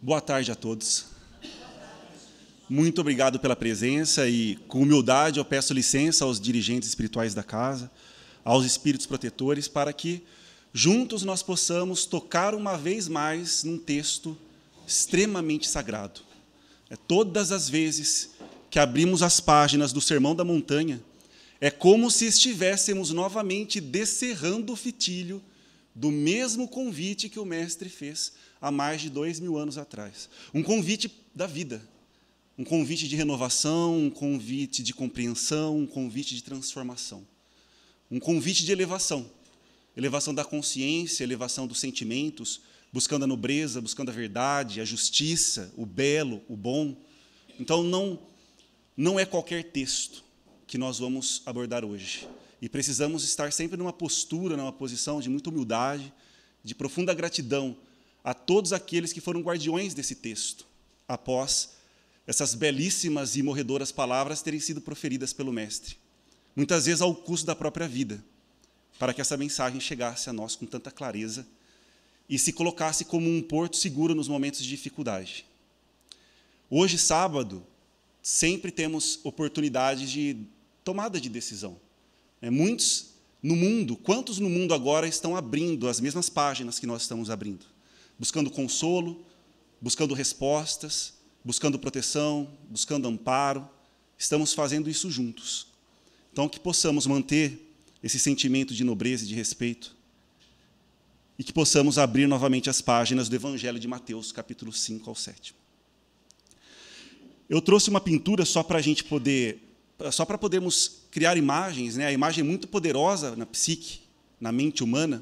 Boa tarde a todos. Muito obrigado pela presença e, com humildade, eu peço licença aos dirigentes espirituais da casa, aos espíritos protetores, para que, juntos, nós possamos tocar uma vez mais num texto extremamente sagrado. Todas as vezes que abrimos as páginas do Sermão da Montanha, é como se estivéssemos novamente descerrando o fitilho do mesmo convite que o Mestre fez há mais de 2000 anos atrás. Um convite da vida, um convite de renovação, um convite de compreensão, um convite de transformação, um convite de elevação. Elevação da consciência, elevação dos sentimentos, buscando a nobreza, buscando a verdade, a justiça, o belo, o bom. Então, não é qualquer texto que nós vamos abordar hoje. E precisamos estar sempre numa postura, numa posição de muita humildade, de profunda gratidão a todos aqueles que foram guardiões desse texto, após essas belíssimas e morredoras palavras terem sido proferidas pelo Mestre, muitas vezes ao custo da própria vida, para que essa mensagem chegasse a nós com tanta clareza e se colocasse como um porto seguro nos momentos de dificuldade. Hoje, sábado, sempre temos oportunidades de tomada de decisão. Muitos no mundo, quantos no mundo agora estão abrindo as mesmas páginas que nós estamos abrindo? Buscando consolo, buscando respostas, buscando proteção, buscando amparo. Estamos fazendo isso juntos. Então, que possamos manter esse sentimento de nobreza e de respeito e que possamos abrir novamente as páginas do Evangelho de Mateus, capítulo 5 ao 7. Eu trouxe uma pintura só para podermos criar imagens, né? A imagem é muito poderosa na psique, na mente humana.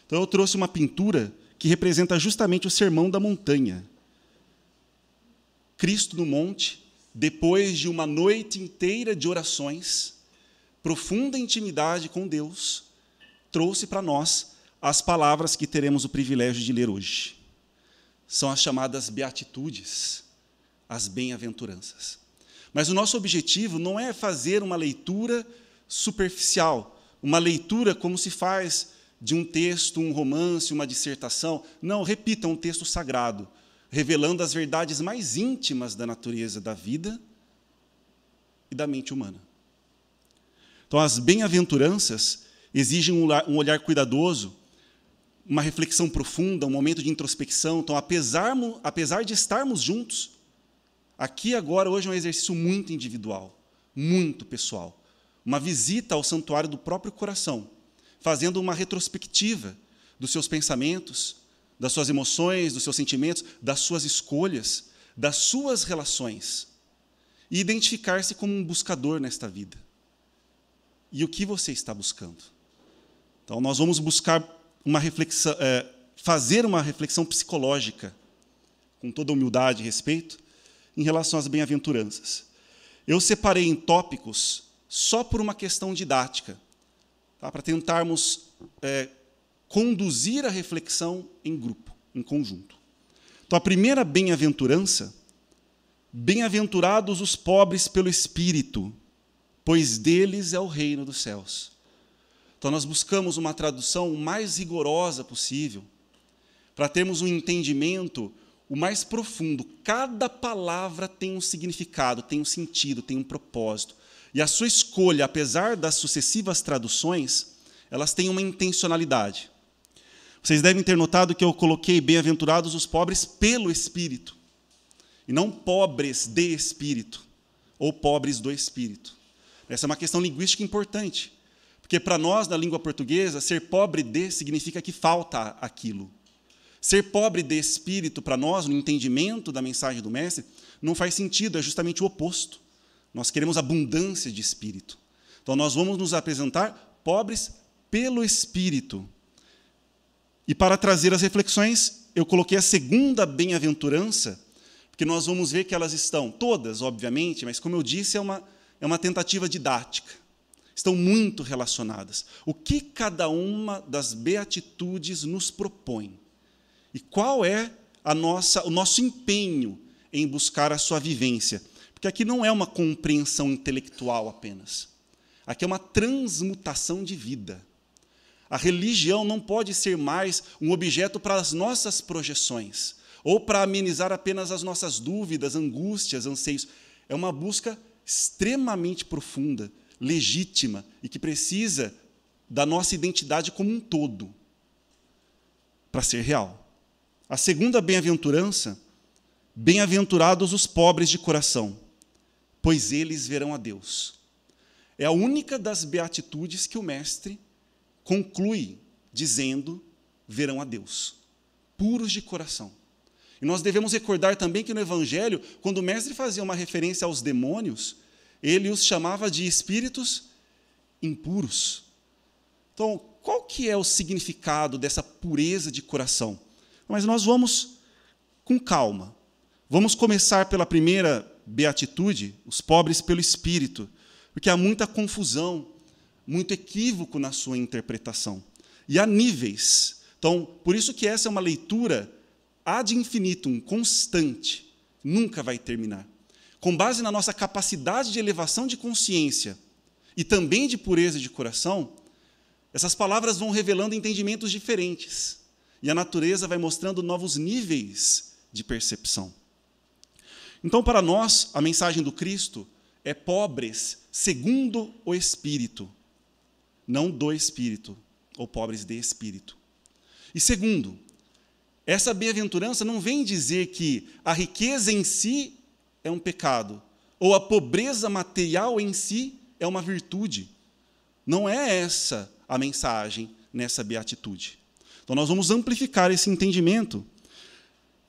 Então, eu trouxe uma pintura que representa justamente o Sermão da Montanha. Cristo no monte, depois de uma noite inteira de orações, profunda intimidade com Deus, trouxe para nós as palavras que teremos o privilégio de ler hoje. São as chamadas beatitudes, as bem-aventuranças. Mas o nosso objetivo não é fazer uma leitura superficial, uma leitura como se faz de um texto, um romance, uma dissertação. Não, repita, um texto sagrado, revelando as verdades mais íntimas da natureza da vida e da mente humana. Então, as bem-aventuranças exigem um olhar cuidadoso, uma reflexão profunda, um momento de introspecção. Então, apesar de estarmos juntos, aqui agora, hoje, é um exercício muito individual, muito pessoal. Uma visita ao santuário do próprio coração, fazendo uma retrospectiva dos seus pensamentos, das suas emoções, dos seus sentimentos, das suas escolhas, das suas relações. E identificar-se como um buscador nesta vida. E o que você está buscando? Então, nós vamos buscar uma reflexão, fazer uma reflexão psicológica, com toda humildade e respeito, em relação às bem-aventuranças. Eu separei em tópicos só por uma questão didática, tá? Para tentarmos conduzir a reflexão em grupo, em conjunto. Então, a primeira bem-aventurança: bem-aventurados os pobres pelo Espírito, pois deles é o reino dos céus. Então, nós buscamos uma tradução o mais rigorosa possível, para termos um entendimento o mais profundo. Cada palavra tem um significado, tem um sentido, tem um propósito. E a sua escolha, apesar das sucessivas traduções, elas têm uma intencionalidade. Vocês devem ter notado que eu coloquei bem-aventurados os pobres pelo Espírito, e não pobres de Espírito, ou pobres do Espírito. Essa é uma questão linguística importante, porque para nós, na língua portuguesa, ser pobre de significa que falta aquilo. Ser pobre de espírito, para nós, no entendimento da mensagem do Mestre, não faz sentido, é justamente o oposto. Nós queremos abundância de espírito. Então, nós vamos nos apresentar pobres pelo Espírito. E para trazer as reflexões, eu coloquei a segunda bem-aventurança, porque nós vamos ver que elas estão, todas, obviamente, mas, como eu disse, é uma tentativa didática. Estão muito relacionadas. O que cada uma das beatitudes nos propõe? E qual é o nosso empenho em buscar a sua vivência? Porque aqui não é uma compreensão intelectual apenas. Aqui é uma transmutação de vida. A religião não pode ser mais um objeto para as nossas projeções, ou para amenizar apenas as nossas dúvidas, angústias, anseios. É uma busca extremamente profunda, legítima, e que precisa da nossa identidade como um todo, para ser real. A segunda bem-aventurança: bem-aventurados os pobres de coração, pois eles verão a Deus. É a única das beatitudes que o Mestre conclui dizendo: verão a Deus, puros de coração. E nós devemos recordar também que no Evangelho, quando o Mestre fazia uma referência aos demônios, ele os chamava de espíritos impuros. Então, qual que é o significado dessa pureza de coração? Mas nós vamos com calma. Vamos começar pela primeira beatitude, os pobres pelo espírito, porque há muita confusão, muito equívoco na sua interpretação. E há níveis. Então, por isso que essa é uma leitura ad infinitum, constante, nunca vai terminar. Com base na nossa capacidade de elevação de consciência e também de pureza de coração, essas palavras vão revelando entendimentos diferentes. E a natureza vai mostrando novos níveis de percepção. Então, para nós, a mensagem do Cristo é pobres segundo o Espírito, não do Espírito, ou pobres de Espírito. E segundo, essa bem-aventurança não vem dizer que a riqueza em si é um pecado, ou a pobreza material em si é uma virtude. Não é essa a mensagem nessa beatitude. Então, nós vamos amplificar esse entendimento.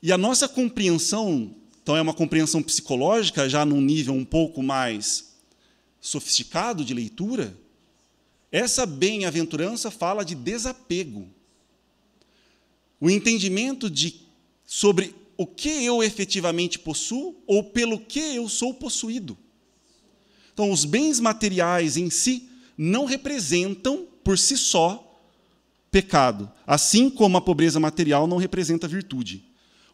E a nossa compreensão, então, é uma compreensão psicológica, já num nível um pouco mais sofisticado de leitura. Essa bem-aventurança fala de desapego. O entendimento sobre o que eu efetivamente possuo ou pelo que eu sou possuído. Então, os bens materiais em si não representam, por si só, pecado, assim como a pobreza material não representa virtude.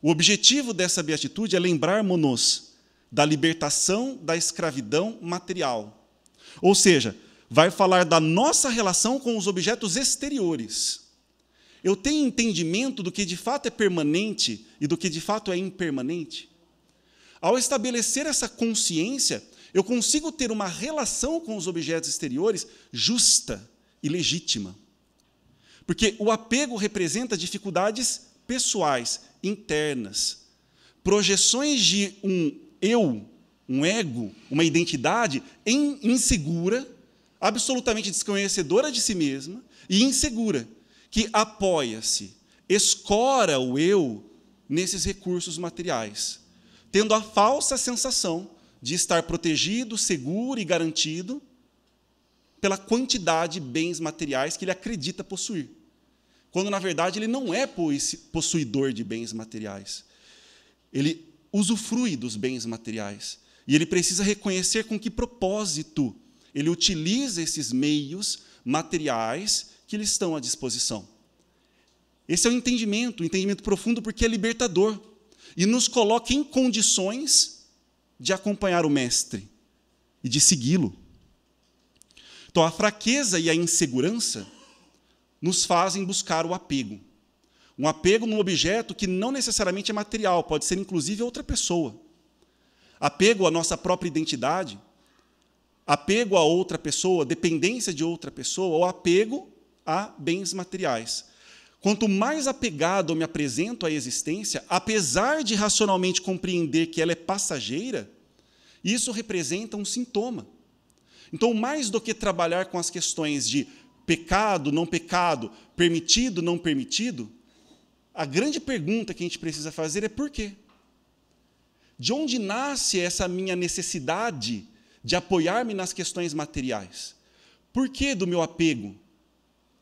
O objetivo dessa beatitude é lembrar-nos da libertação da escravidão material. Ou seja, vai falar da nossa relação com os objetos exteriores. Eu tenho entendimento do que de fato é permanente e do que de fato é impermanente. Ao estabelecer essa consciência, eu consigo ter uma relação com os objetos exteriores justa e legítima. Porque o apego representa dificuldades pessoais, internas, projeções de um eu, um ego, uma identidade insegura, absolutamente desconhecedora de si mesma e insegura, que apoia-se, escora o eu nesses recursos materiais, tendo a falsa sensação de estar protegido, seguro e garantido pela quantidade de bens materiais que ele acredita possuir, quando, na verdade, ele não é possuidor de bens materiais. Ele usufrui dos bens materiais, e ele precisa reconhecer com que propósito ele utiliza esses meios materiais que lhe estão à disposição. Esse é o entendimento profundo, porque é libertador e nos coloca em condições de acompanhar o Mestre e de segui-lo. Então, a fraqueza e a insegurança nos fazem buscar o apego. Um apego num objeto que não necessariamente é material, pode ser inclusive outra pessoa. Apego à nossa própria identidade, apego a outra pessoa, dependência de outra pessoa, ou apego a bens materiais. Quanto mais apegado eu me apresento à existência, apesar de racionalmente compreender que ela é passageira, isso representa um sintoma. Então, mais do que trabalhar com as questões de pecado, não pecado, permitido, não permitido, a grande pergunta que a gente precisa fazer é por quê? De onde nasce essa minha necessidade de apoiar-me nas questões materiais? Por que do meu apego?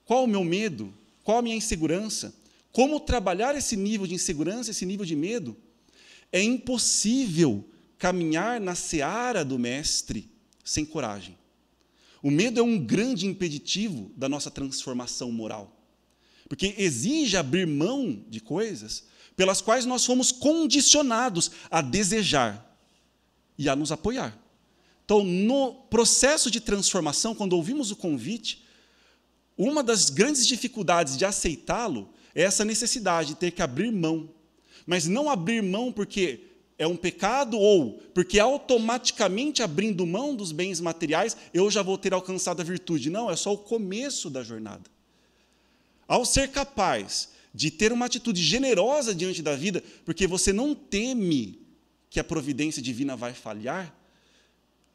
Qual o meu medo? Qual a minha insegurança? Como trabalhar esse nível de insegurança, esse nível de medo? É impossível caminhar na seara do Mestre sem coragem. O medo é um grande impeditivo da nossa transformação moral, porque exige abrir mão de coisas pelas quais nós fomos condicionados a desejar e a nos apoiar. Então, no processo de transformação, quando ouvimos o convite, uma das grandes dificuldades de aceitá-lo é essa necessidade de ter que abrir mão. Mas não abrir mão porque é um pecado ou porque automaticamente abrindo mão dos bens materiais eu já vou ter alcançado a virtude. Não, é só o começo da jornada. Ao ser capaz de ter uma atitude generosa diante da vida, porque você não teme que a providência divina vai falhar,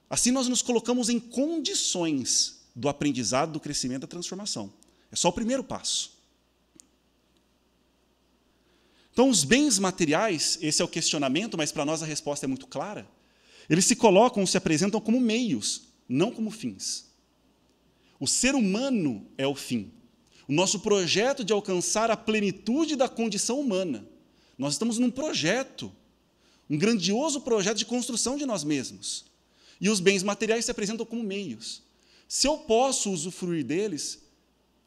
assim nós nos colocamos em condições do aprendizado, do crescimento, da transformação. É só o primeiro passo. Então, os bens materiais, esse é o questionamento, mas para nós a resposta é muito clara. Eles se colocam, se apresentam como meios, não como fins. O ser humano é o fim. O nosso projeto de alcançar a plenitude da condição humana. Nós estamos num projeto, um grandioso projeto de construção de nós mesmos. E os bens materiais se apresentam como meios. Se eu posso usufruir deles,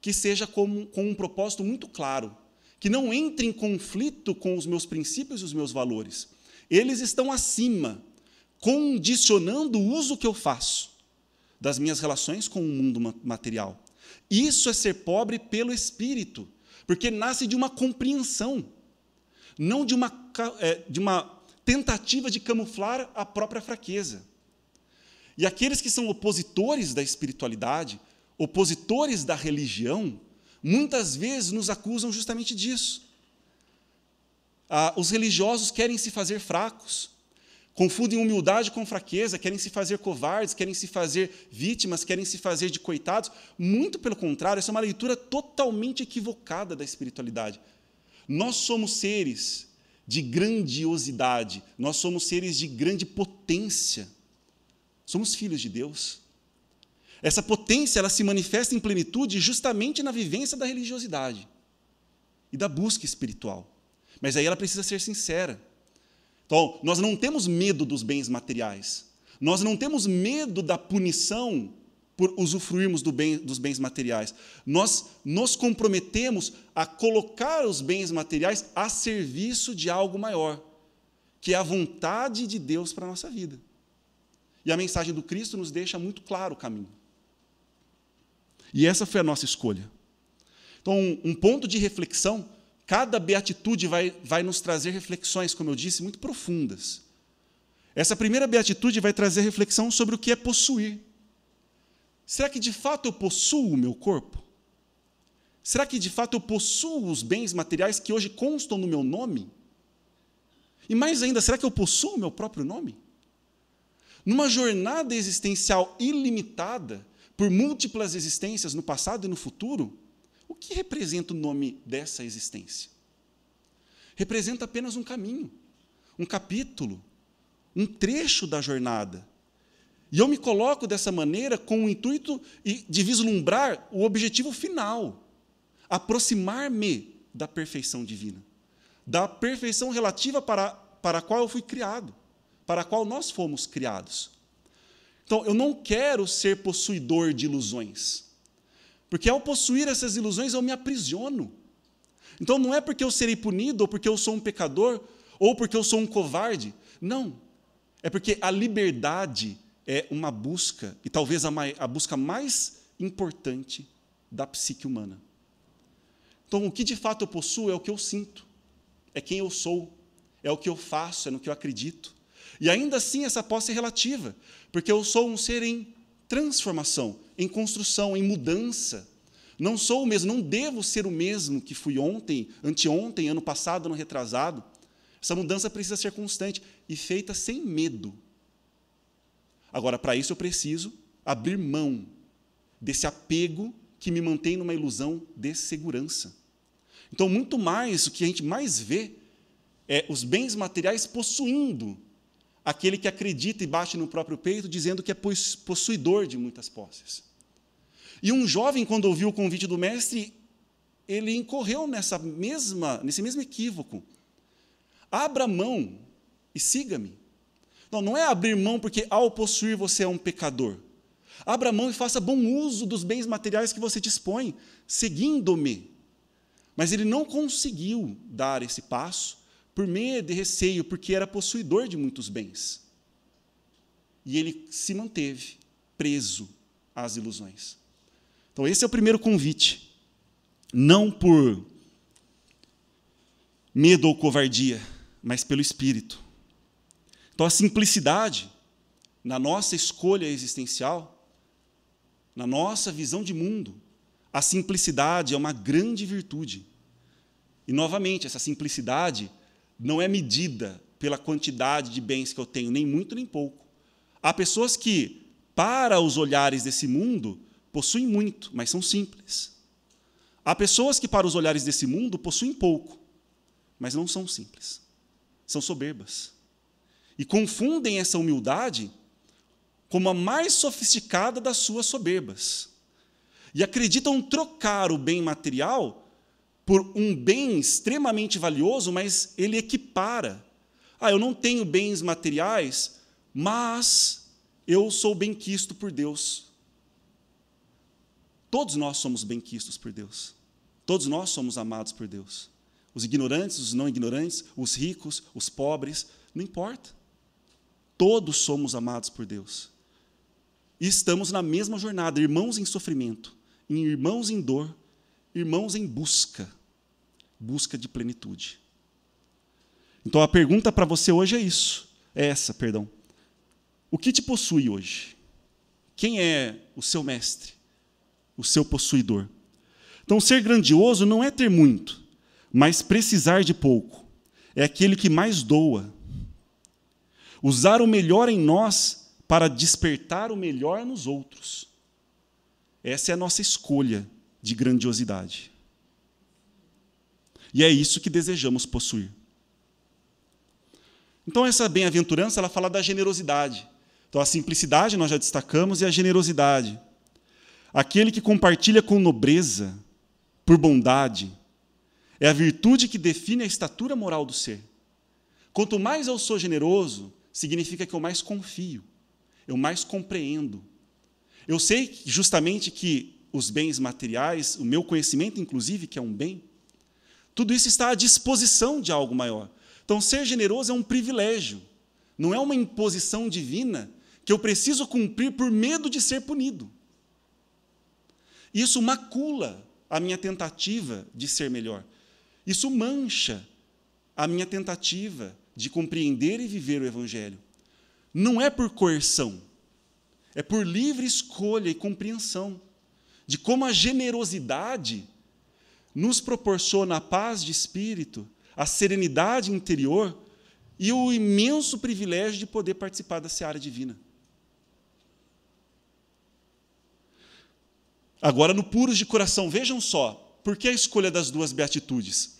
que seja com um propósito muito claro, que não entre em conflito com os meus princípios e os meus valores. Eles estão acima, condicionando o uso que eu faço das minhas relações com o mundo material. Isso é ser pobre pelo Espírito, porque nasce de uma compreensão, não de uma tentativa de camuflar a própria fraqueza. E aqueles que são opositores da espiritualidade, opositores da religião, muitas vezes nos acusam justamente disso. Os religiosos querem se fazer fracos, confundem humildade com fraqueza, querem se fazer covardes, querem se fazer vítimas, querem se fazer de coitados. Muito pelo contrário, essa é uma leitura totalmente equivocada da espiritualidade. Nós somos seres de grandiosidade, nós somos seres de grande potência. Somos filhos de Deus. Essa potência ela se manifesta em plenitude justamente na vivência da religiosidade e da busca espiritual. Mas aí ela precisa ser sincera. Então, nós não temos medo dos bens materiais. Nós não temos medo da punição por usufruirmos dos bens materiais. Nós nos comprometemos a colocar os bens materiais a serviço de algo maior, que é a vontade de Deus para a nossa vida. E a mensagem do Cristo nos deixa muito claro o caminho. E essa foi a nossa escolha. Então, um ponto de reflexão, cada beatitude vai nos trazer reflexões, como eu disse, muito profundas. Essa primeira beatitude vai trazer reflexão sobre o que é possuir. Será que de fato eu possuo o meu corpo? Será que de fato eu possuo os bens materiais que hoje constam no meu nome? E mais ainda, será que eu possuo o meu próprio nome? Numa jornada existencial ilimitada, por múltiplas existências no passado e no futuro, o que representa o nome dessa existência? Representa apenas um caminho, um capítulo, um trecho da jornada. E eu me coloco dessa maneira com o intuito de vislumbrar o objetivo final, aproximar-me da perfeição divina, da perfeição relativa para a qual eu fui criado, para a qual nós fomos criados. Então, eu não quero ser possuidor de ilusões, porque ao possuir essas ilusões eu me aprisiono. Então, não é porque eu serei punido, ou porque eu sou um pecador, ou porque eu sou um covarde. Não. É porque a liberdade é uma busca, e talvez a busca mais importante da psique humana. Então, o que de fato eu possuo é o que eu sinto, é quem eu sou, é o que eu faço, é no que eu acredito. E ainda assim essa posse é relativa, porque eu sou um ser em transformação, em construção, em mudança. Não sou o mesmo, não devo ser o mesmo que fui ontem, anteontem, ano passado, ano retrasado. Essa mudança precisa ser constante e feita sem medo. Agora, para isso eu preciso abrir mão desse apego que me mantém numa ilusão de segurança. Então, muito mais, o que a gente mais vê é os bens materiais possuindo aquele que acredita e bate no próprio peito, dizendo que é possuidor de muitas posses. E um jovem, quando ouviu o convite do mestre, ele incorreu nesse mesmo equívoco. Abra mão e siga-me. Não é abrir mão porque ao possuir você é um pecador. Abra mão e faça bom uso dos bens materiais que você dispõe, seguindo-me. Mas ele não conseguiu dar esse passo, por medo e receio, porque era possuidor de muitos bens. E ele se manteve preso às ilusões. Então, esse é o primeiro convite. Não por medo ou covardia, mas pelo Espírito. Então, a simplicidade na nossa escolha existencial, na nossa visão de mundo, a simplicidade é uma grande virtude. E, novamente, essa simplicidade não é medida pela quantidade de bens que eu tenho, nem muito nem pouco. Há pessoas que, para os olhares desse mundo, possuem muito, mas são simples. Há pessoas que, para os olhares desse mundo, possuem pouco, mas não são simples. São soberbas. E confundem essa humildade como a mais sofisticada das suas soberbas. E acreditam trocar o bem material por um bem extremamente valioso, mas ele equipara. Eu não tenho bens materiais, mas eu sou benquisto por Deus. Todos nós somos benquistos por Deus. Todos nós somos amados por Deus. Os ignorantes, os não ignorantes, os ricos, os pobres, não importa. Todos somos amados por Deus. E estamos na mesma jornada, irmãos em sofrimento, irmãos em dor, irmãos em busca de plenitude. Então, a pergunta para você hoje é essa. O que te possui hoje? Quem é o seu mestre, o seu possuidor? Então, ser grandioso não é ter muito, mas precisar de pouco. É aquele que mais doa. Usar o melhor em nós para despertar o melhor nos outros. Essa é a nossa escolha de grandiosidade. E é isso que desejamos possuir. Então, essa bem-aventurança, ela fala da generosidade. Então, a simplicidade nós já destacamos, e a generosidade. Aquele que compartilha com nobreza, por bondade, é a virtude que define a estatura moral do ser. Quanto mais eu sou generoso, significa que eu mais confio, eu mais compreendo. Eu sei justamente que os bens materiais, o meu conhecimento, inclusive, que é um bem, tudo isso está à disposição de algo maior. Então, ser generoso é um privilégio, não é uma imposição divina que eu preciso cumprir por medo de ser punido. Isso macula a minha tentativa de ser melhor. Isso mancha a minha tentativa de compreender e viver o Evangelho. Não é por coerção, é por livre escolha e compreensão de como a generosidade nos proporciona a paz de espírito, a serenidade interior e o imenso privilégio de poder participar da seara divina. Agora, no puros de coração, vejam só, por que a escolha das duas beatitudes?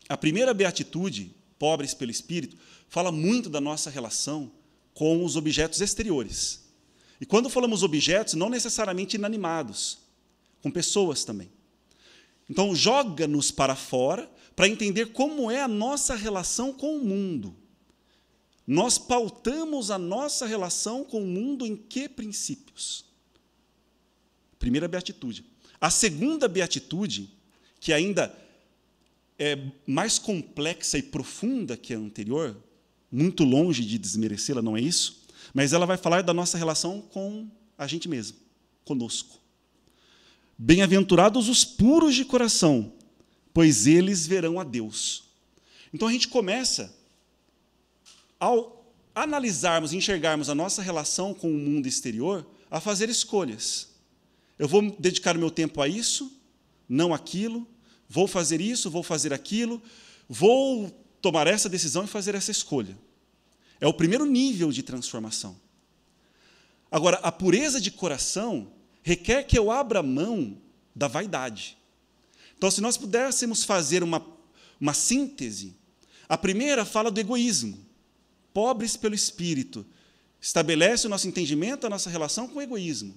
A primeira beatitude, pobres pelo Espírito, fala muito da nossa relação com os objetos exteriores. E quando falamos objetos, não necessariamente inanimados, com pessoas também. Então, joga-nos para fora para entender como é a nossa relação com o mundo. Nós pautamos a nossa relação com o mundo em que princípios? Primeira beatitude. A segunda beatitude, que ainda é mais complexa e profunda que a anterior, muito longe de desmerecê-la, não é isso? Mas ela vai falar da nossa relação com a gente mesmo, conosco. Bem-aventurados os puros de coração, pois eles verão a Deus. Então a gente começa, ao analisarmos, enxergarmos a nossa relação com o mundo exterior, a fazer escolhas. Eu vou dedicar o meu tempo a isso, não aquilo, vou fazer isso, vou fazer aquilo, vou tomar essa decisão e fazer essa escolha. É o primeiro nível de transformação. Agora, a pureza de coração requer que eu abra mão da vaidade. Então, se nós pudéssemos fazer uma síntese, a primeira fala do egoísmo. Pobres pelo Espírito. Estabelece o nosso entendimento, a nossa relação com o egoísmo.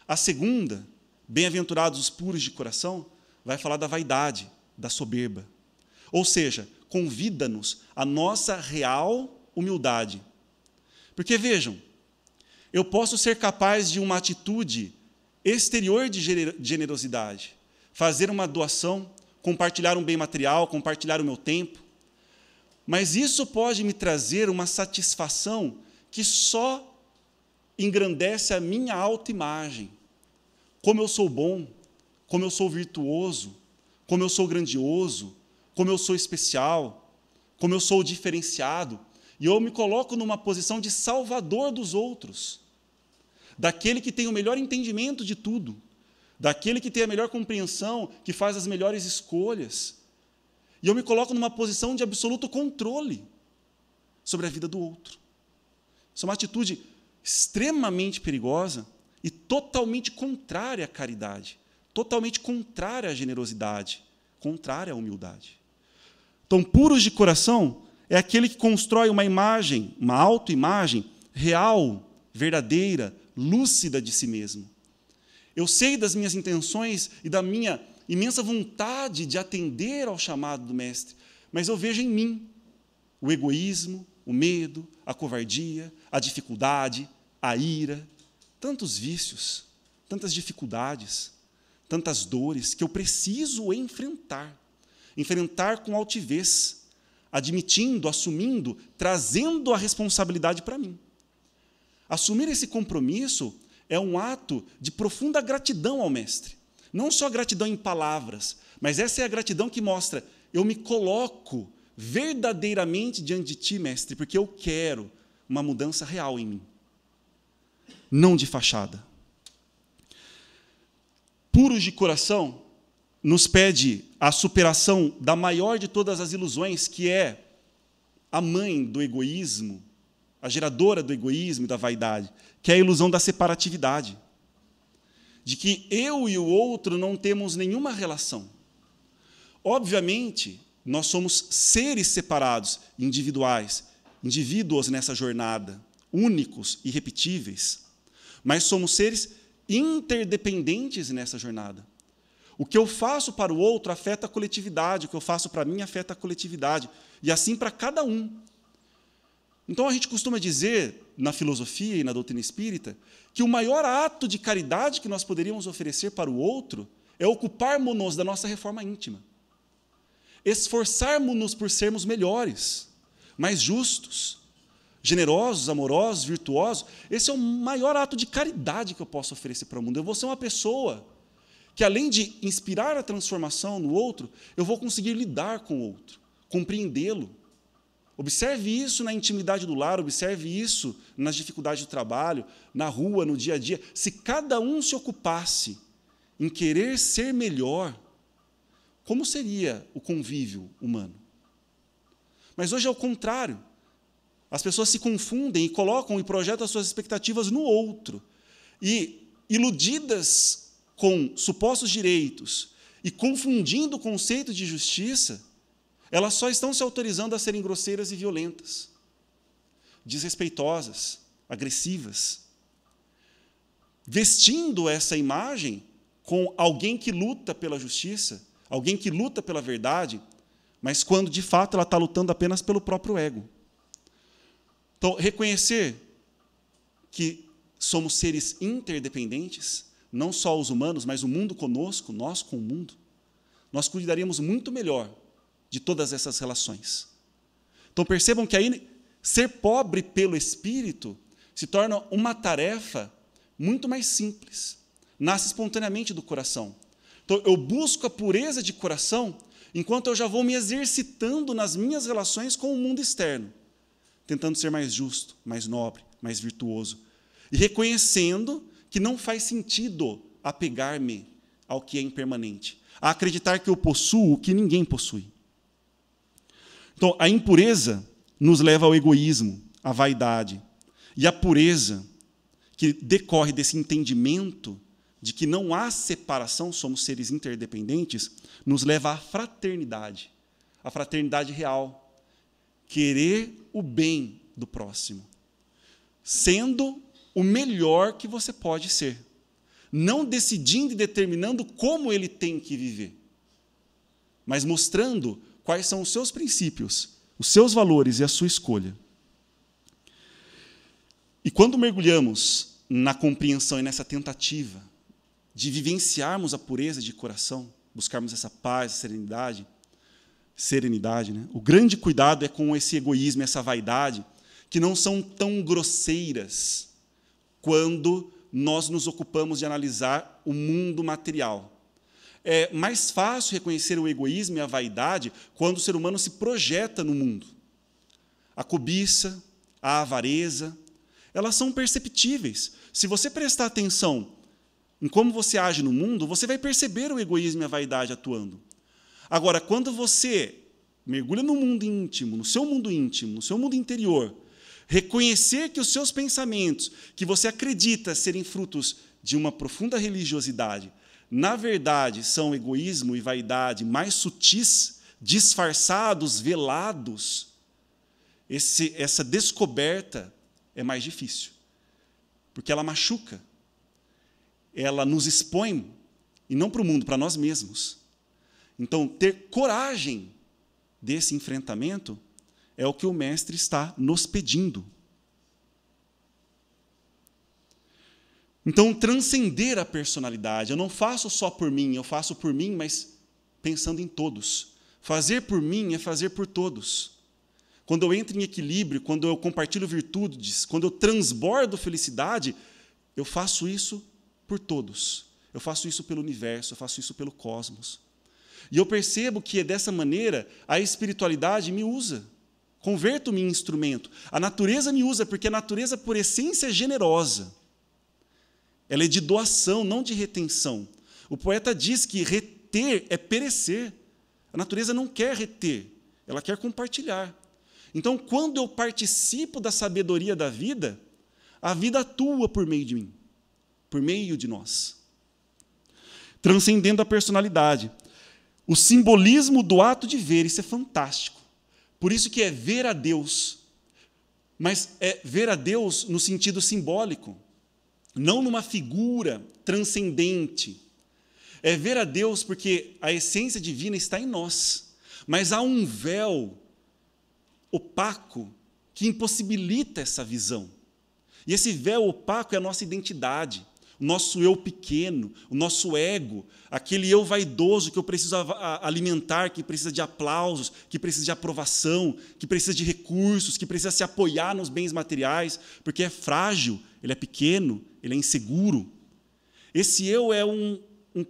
A segunda, bem-aventurados os puros de coração, vai falar da vaidade, da soberba. Ou seja, convida-nos à nossa real humildade. Porque, vejam, eu posso ser capaz de uma atitude exterior de generosidade, fazer uma doação, compartilhar um bem material, compartilhar o meu tempo, mas isso pode me trazer uma satisfação que só engrandece a minha autoimagem. Como eu sou bom, como eu sou virtuoso, como eu sou grandioso, como eu sou especial, como eu sou diferenciado, e eu me coloco numa posição de salvador dos outros, daquele que tem o melhor entendimento de tudo, daquele que tem a melhor compreensão, que faz as melhores escolhas. E eu me coloco numa posição de absoluto controle sobre a vida do outro. Isso é uma atitude extremamente perigosa e totalmente contrária à caridade, totalmente contrária à generosidade, contrária à humildade. Então, puros de coração é aquele que constrói uma imagem, uma autoimagem real, verdadeira, lúcida de si mesmo. Eu sei das minhas intenções e da minha imensa vontade de atender ao chamado do Mestre, mas eu vejo em mim o egoísmo, o medo, a covardia, a dificuldade, a ira, tantos vícios, tantas dificuldades, tantas dores que eu preciso enfrentar com altivez, admitindo, assumindo, trazendo a responsabilidade para mim. Assumir esse compromisso é um ato de profunda gratidão ao Mestre. Não só gratidão em palavras, mas essa é a gratidão que mostra, eu me coloco verdadeiramente diante de Ti, Mestre, porque eu quero uma mudança real em mim, não de fachada. Puros de coração nos pede a superação da maior de todas as ilusões, que é a mãe do egoísmo, a geradora do egoísmo e da vaidade, que é a ilusão da separatividade, de que eu e o outro não temos nenhuma relação. Obviamente, nós somos seres separados, individuais, indivíduos nessa jornada, únicos, irrepetíveis, mas somos seres interdependentes nessa jornada. O que eu faço para o outro afeta a coletividade, o que eu faço para mim afeta a coletividade, e assim para cada um. Então a gente costuma dizer, na filosofia e na doutrina espírita, que o maior ato de caridade que nós poderíamos oferecer para o outro é ocuparmos-nos da nossa reforma íntima. Esforçarmos-nos por sermos melhores, mais justos, generosos, amorosos, virtuosos. Esse é o maior ato de caridade que eu posso oferecer para o mundo. Eu vou ser uma pessoa que, além de inspirar a transformação no outro, eu vou conseguir lidar com o outro, compreendê-lo. Observe isso na intimidade do lar, observe isso nas dificuldades do trabalho, na rua, no dia a dia. Se cada um se ocupasse em querer ser melhor, como seria o convívio humano? Mas hoje é o contrário. As pessoas se confundem e colocam e projetam as suas expectativas no outro. E, iludidas com supostos direitos e confundindo o conceito de justiça, elas só estão se autorizando a serem grosseiras e violentas, desrespeitosas, agressivas, vestindo essa imagem com alguém que luta pela justiça, alguém que luta pela verdade, mas quando, de fato, ela está lutando apenas pelo próprio ego. Então, reconhecer que somos seres interdependentes, não só os humanos, mas o mundo conosco, nós com o mundo, nós cuidaríamos muito melhor de todas essas relações. Então, percebam que aí ser pobre pelo Espírito se torna uma tarefa muito mais simples, nasce espontaneamente do coração. Então, eu busco a pureza de coração enquanto eu já vou me exercitando nas minhas relações com o mundo externo, tentando ser mais justo, mais nobre, mais virtuoso, e reconhecendo que não faz sentido apegar-me ao que é impermanente, a acreditar que eu possuo o que ninguém possui. Então, a impureza nos leva ao egoísmo, à vaidade, e a pureza, que decorre desse entendimento de que não há separação, somos seres interdependentes, nos leva à fraternidade real, querer o bem do próximo, sendo o melhor que você pode ser, não decidindo e determinando como ele tem que viver, mas mostrando quais são os seus princípios, os seus valores e a sua escolha. E quando mergulhamos na compreensão e nessa tentativa de vivenciarmos a pureza de coração, buscarmos essa paz, serenidade, né? O grande cuidado é com esse egoísmo, essa vaidade, que não são tão grosseiras quando nós nos ocupamos de analisar o mundo material. é mais fácil reconhecer o egoísmo e a vaidade quando o ser humano se projeta no mundo. A cobiça, a avareza, elas são perceptíveis. Se você prestar atenção em como você age no mundo, você vai perceber o egoísmo e a vaidade atuando. Agora, quando você mergulha no mundo íntimo, no seu mundo íntimo, no seu mundo interior, reconhecer que os seus pensamentos, que você acredita serem frutos de uma profunda religiosidade, na verdade são egoísmo e vaidade mais sutis, disfarçados, velados, essa descoberta é mais difícil, porque ela machuca, ela nos expõe, e não para o mundo, para nós mesmos. Então, ter coragem desse enfrentamento é o que o Mestre está nos pedindo. Então, transcender a personalidade. Eu não faço só por mim, eu faço por mim, mas pensando em todos. Fazer por mim é fazer por todos. Quando eu entro em equilíbrio, quando eu compartilho virtudes, quando eu transbordo felicidade, eu faço isso por todos. Eu faço isso pelo universo, eu faço isso pelo cosmos. E eu percebo que, dessa maneira, a espiritualidade me usa. Converto-me em instrumento. A natureza me usa, porque a natureza, por essência, é generosa. Ela é de doação, não de retenção. O poeta diz que reter é perecer. A natureza não quer reter, ela quer compartilhar. Então, quando eu participo da sabedoria da vida, a vida atua por meio de mim, por meio de nós. Transcendendo a personalidade. O simbolismo do ato de ver, isso é fantástico. Por isso que é ver a Deus, mas é ver a Deus no sentido simbólico, não numa figura transcendente. É ver a Deus porque a essência divina está em nós, mas há um véu opaco que impossibilita essa visão. E esse véu opaco é a nossa identidade, o nosso eu pequeno, o nosso ego, aquele eu vaidoso que eu preciso alimentar, que precisa de aplausos, que precisa de aprovação, que precisa de recursos, que precisa se apoiar nos bens materiais, porque é frágil, ele é pequeno, ele é inseguro. Esse eu é um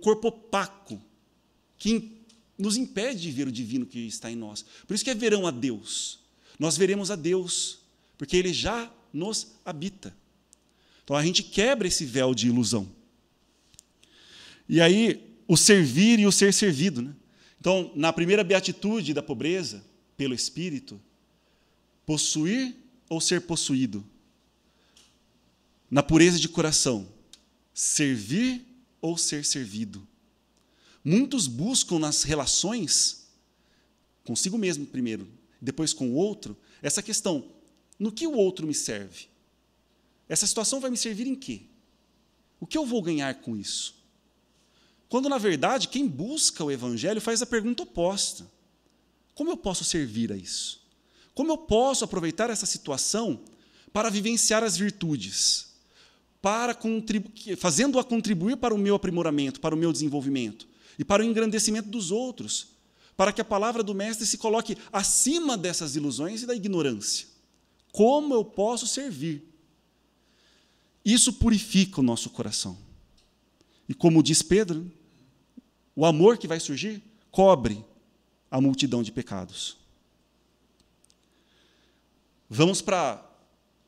corpo opaco que nos impede de ver o divino que está em nós. Por isso que é verão a Deus. Nós veremos a Deus, porque Ele já nos habita. Então, a gente quebra esse véu de ilusão. E aí, o servir e o ser servido. Né? Então, na primeira beatitude da pobreza, pelo Espírito, possuir ou ser possuído? Na pureza de coração, servir ou ser servido? Muitos buscam nas relações, consigo mesmo primeiro, depois com o outro, essa questão, no que o outro me serve? Essa situação vai me servir em quê? O que eu vou ganhar com isso? Quando, na verdade, quem busca o Evangelho faz a pergunta oposta. Como eu posso servir a isso? Como eu posso aproveitar essa situação para vivenciar as virtudes? Fazendo-a contribuir para o meu aprimoramento, para o meu desenvolvimento e para o engrandecimento dos outros, para que a palavra do Mestre se coloque acima dessas ilusões e da ignorância. Como eu posso servir? Isso purifica o nosso coração. E como diz Pedro, o amor que vai surgir cobre a multidão de pecados. Vamos para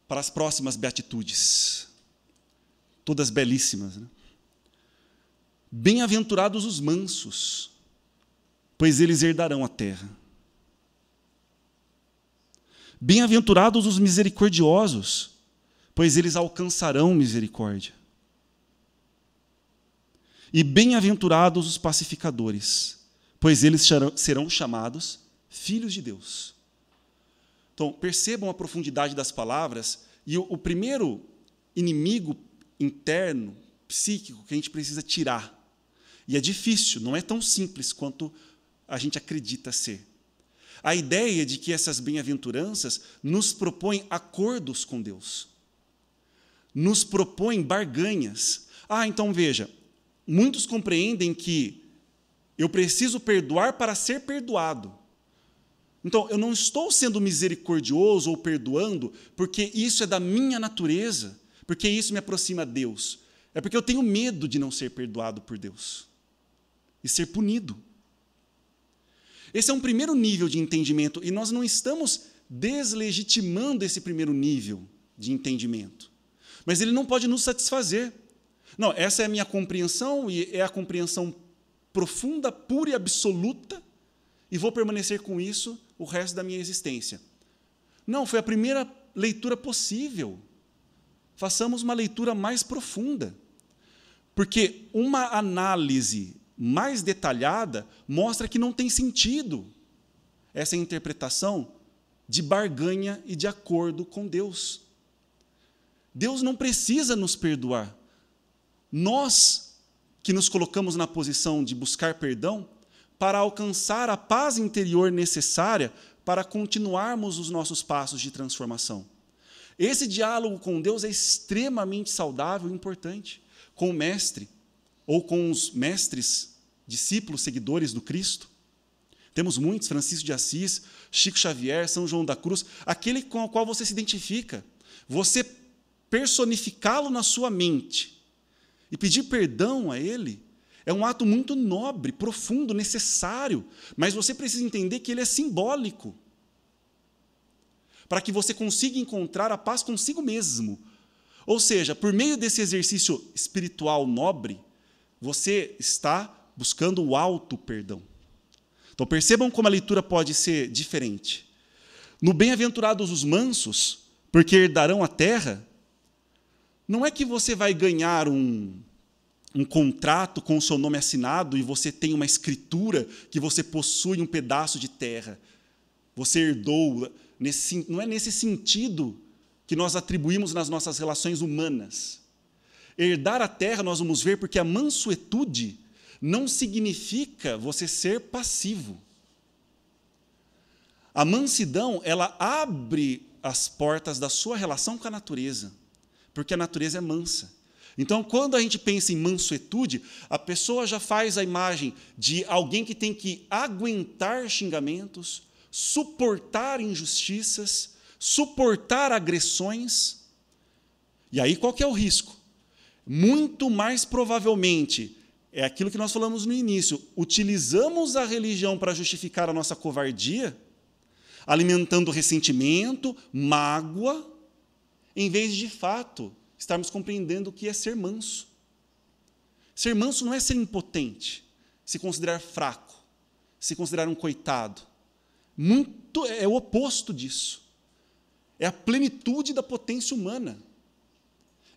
as próximas beatitudes. Todas belíssimas. Né? Bem-aventurados os mansos, pois eles herdarão a terra. Bem-aventurados os misericordiosos, pois eles alcançarão misericórdia. E bem-aventurados os pacificadores, pois eles serão chamados filhos de Deus. Então, percebam a profundidade das palavras, e o primeiro inimigo interno, psíquico, que a gente precisa tirar. E é difícil, não é tão simples quanto a gente acredita ser. A ideia de que essas bem-aventuranças nos propõem acordos com Deus. Nos propõem barganhas. Então veja, muitos compreendem que eu preciso perdoar para ser perdoado. Então, eu não estou sendo misericordioso ou perdoando porque isso é da minha natureza, porque isso me aproxima a Deus. É porque eu tenho medo de não ser perdoado por Deus. e ser punido. Esse é um primeiro nível de entendimento, e nós não estamos deslegitimando esse primeiro nível de entendimento. Mas ele não pode nos satisfazer. Não, essa é a minha compreensão, e é a compreensão profunda, pura e absoluta, e vou permanecer com isso o resto da minha existência. Não, foi a primeira leitura possível. Façamos uma leitura mais profunda. Porque uma análise mais detalhada mostra que não tem sentido essa interpretação de barganha e de acordo com Deus. Deus não precisa nos perdoar. Nós que nos colocamos na posição de buscar perdão para alcançar a paz interior necessária para continuarmos os nossos passos de transformação. Esse diálogo com Deus é extremamente saudável e importante, com o Mestre, ou com os mestres, discípulos, seguidores do Cristo. Temos muitos, Francisco de Assis, Chico Xavier, São João da Cruz, aquele com o qual você se identifica. Você personificá-lo na sua mente e pedir perdão a ele é um ato muito nobre, profundo, necessário, mas você precisa entender que ele é simbólico, para que você consiga encontrar a paz consigo mesmo. Ou seja, por meio desse exercício espiritual nobre, você está buscando o auto-perdão. Então, percebam como a leitura pode ser diferente. No Bem-aventurados os mansos, porque herdarão a terra, não é que você vai ganhar um contrato com o seu nome assinado e você tem uma escritura que você possui um pedaço de terra. Você herdou, não é nesse sentido que nós atribuímos nas nossas relações humanas. Herdar a terra, nós vamos ver, porque a mansuetude não significa você ser passivo. A mansidão, ela abre as portas da sua relação com a natureza, porque a natureza é mansa. Então, quando a gente pensa em mansuetude, a pessoa já faz a imagem de alguém que tem que aguentar xingamentos, suportar injustiças, suportar agressões. E aí, qual que é o risco? Muito mais provavelmente, é aquilo que nós falamos no início, utilizamos a religião para justificar a nossa covardia, alimentando ressentimento, mágoa, em vez de fato estarmos compreendendo o que é ser manso. Ser manso não é ser impotente, se considerar fraco, se considerar um coitado. É o oposto disso. É a plenitude da potência humana.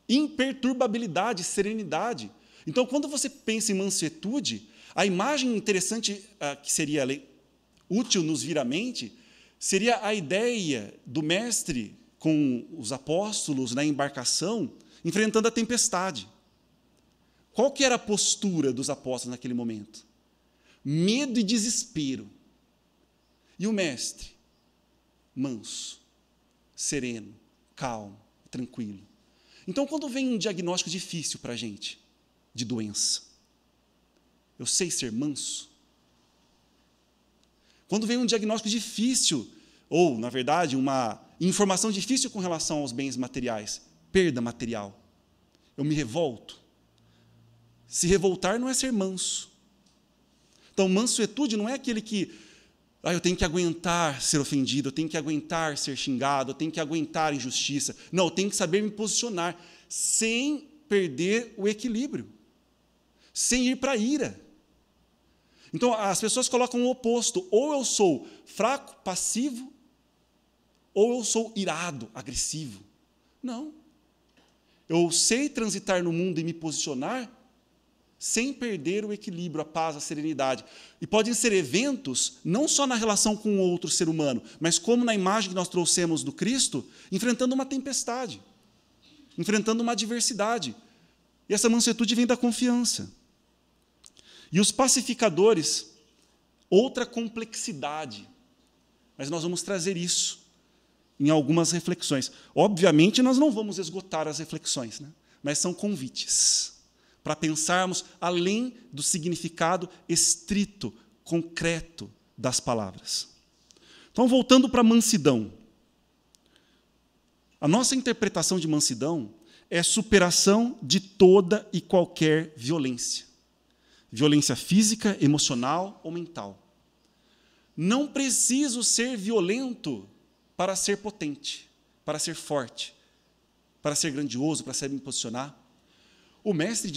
Imperturbabilidade, serenidade. Então, quando você pensa em mansuetude, a imagem interessante que seria útil nos vir à mente seria a ideia do mestre com os apóstolos na embarcação, enfrentando a tempestade. Qual que era a postura dos apóstolos naquele momento? Medo e desespero. E o mestre? Manso, sereno, calmo, tranquilo. Então, quando vem um diagnóstico difícil para a gente, de doença, eu sei ser manso? Quando vem um diagnóstico difícil, ou, na verdade, uma informação difícil com relação aos bens materiais, perda material, eu me revolto. Se revoltar não é ser manso. Então, mansuetude não é aquele que eu tenho que aguentar ser ofendido, eu tenho que aguentar ser xingado, eu tenho que aguentar injustiça. Não, eu tenho que saber me posicionar sem perder o equilíbrio, sem ir para a ira. Então, as pessoas colocam o oposto. Ou eu sou fraco, passivo, ou eu sou irado, agressivo. Não. Eu sei transitar no mundo e me posicionar sem perder o equilíbrio, a paz, a serenidade. E podem ser eventos, não só na relação com o outro ser humano, mas como na imagem que nós trouxemos do Cristo, enfrentando uma tempestade, enfrentando uma adversidade. E essa mansuetude vem da confiança. E os pacificadores, outra complexidade. Mas nós vamos trazer isso em algumas reflexões. Obviamente, nós não vamos esgotar as reflexões, né? Mas são convites para pensarmos além do significado estrito, concreto das palavras. Então, voltando para a mansidão. A nossa interpretação de mansidão é superação de toda e qualquer violência. violência física, emocional ou mental. Não preciso ser violento para ser potente, para ser forte, para ser grandioso, para saber me posicionar. O mestre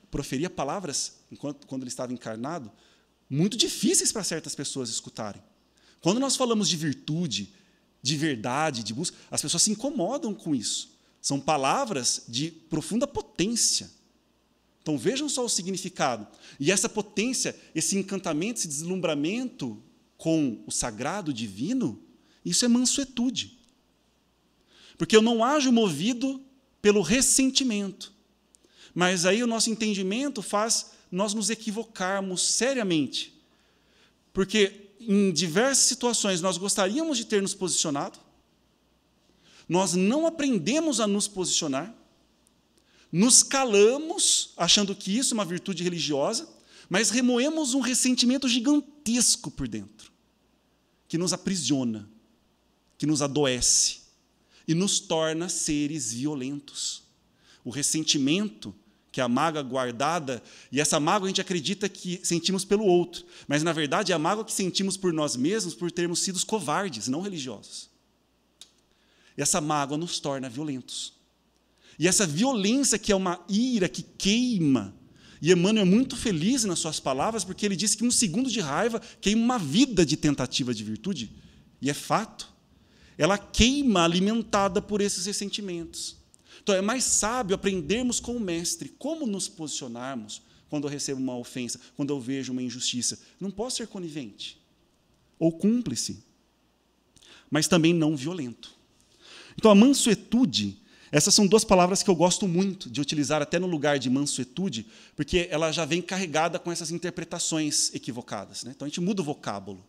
proferia palavras, quando ele estava encarnado, muito difíceis para certas pessoas escutarem. Quando nós falamos de virtude, de verdade, de busca, as pessoas se incomodam com isso. São palavras de profunda potência. Então vejam só o significado. E essa potência, esse encantamento, esse deslumbramento com o sagrado divino, isso é mansuetude. Porque eu não ajo movido pelo ressentimento. Mas aí o nosso entendimento faz nós nos equivocarmos seriamente. Porque em diversas situações nós gostaríamos de ter nos posicionado, nós não aprendemos a nos posicionar, nos calamos, achando que isso é uma virtude religiosa, mas remoemos um ressentimento gigantesco por dentro, que nos aprisiona, que nos adoece e nos torna seres violentos. O ressentimento, que é a mágoa guardada, e essa mágoa a gente acredita que sentimos pelo outro, mas, na verdade, é a mágoa que sentimos por nós mesmos por termos sido covardes, não religiosos. E essa mágoa nos torna violentos. E essa violência, que é uma ira que queima, e Emmanuel é muito feliz nas suas palavras, porque ele diz que 1 segundo de raiva queima uma vida de tentativa de virtude, e é fato. Ela queima alimentada por esses ressentimentos. Então, é mais sábio aprendermos com o mestre como nos posicionarmos quando eu recebo uma ofensa, quando eu vejo uma injustiça. Não posso ser conivente ou cúmplice, mas também não violento. Então, a mansuetude, essas são duas palavras que eu gosto muito de utilizar até no lugar de mansuetude, porque ela já vem carregada com essas interpretações equivocadas, né? Então, a gente muda o vocábulo.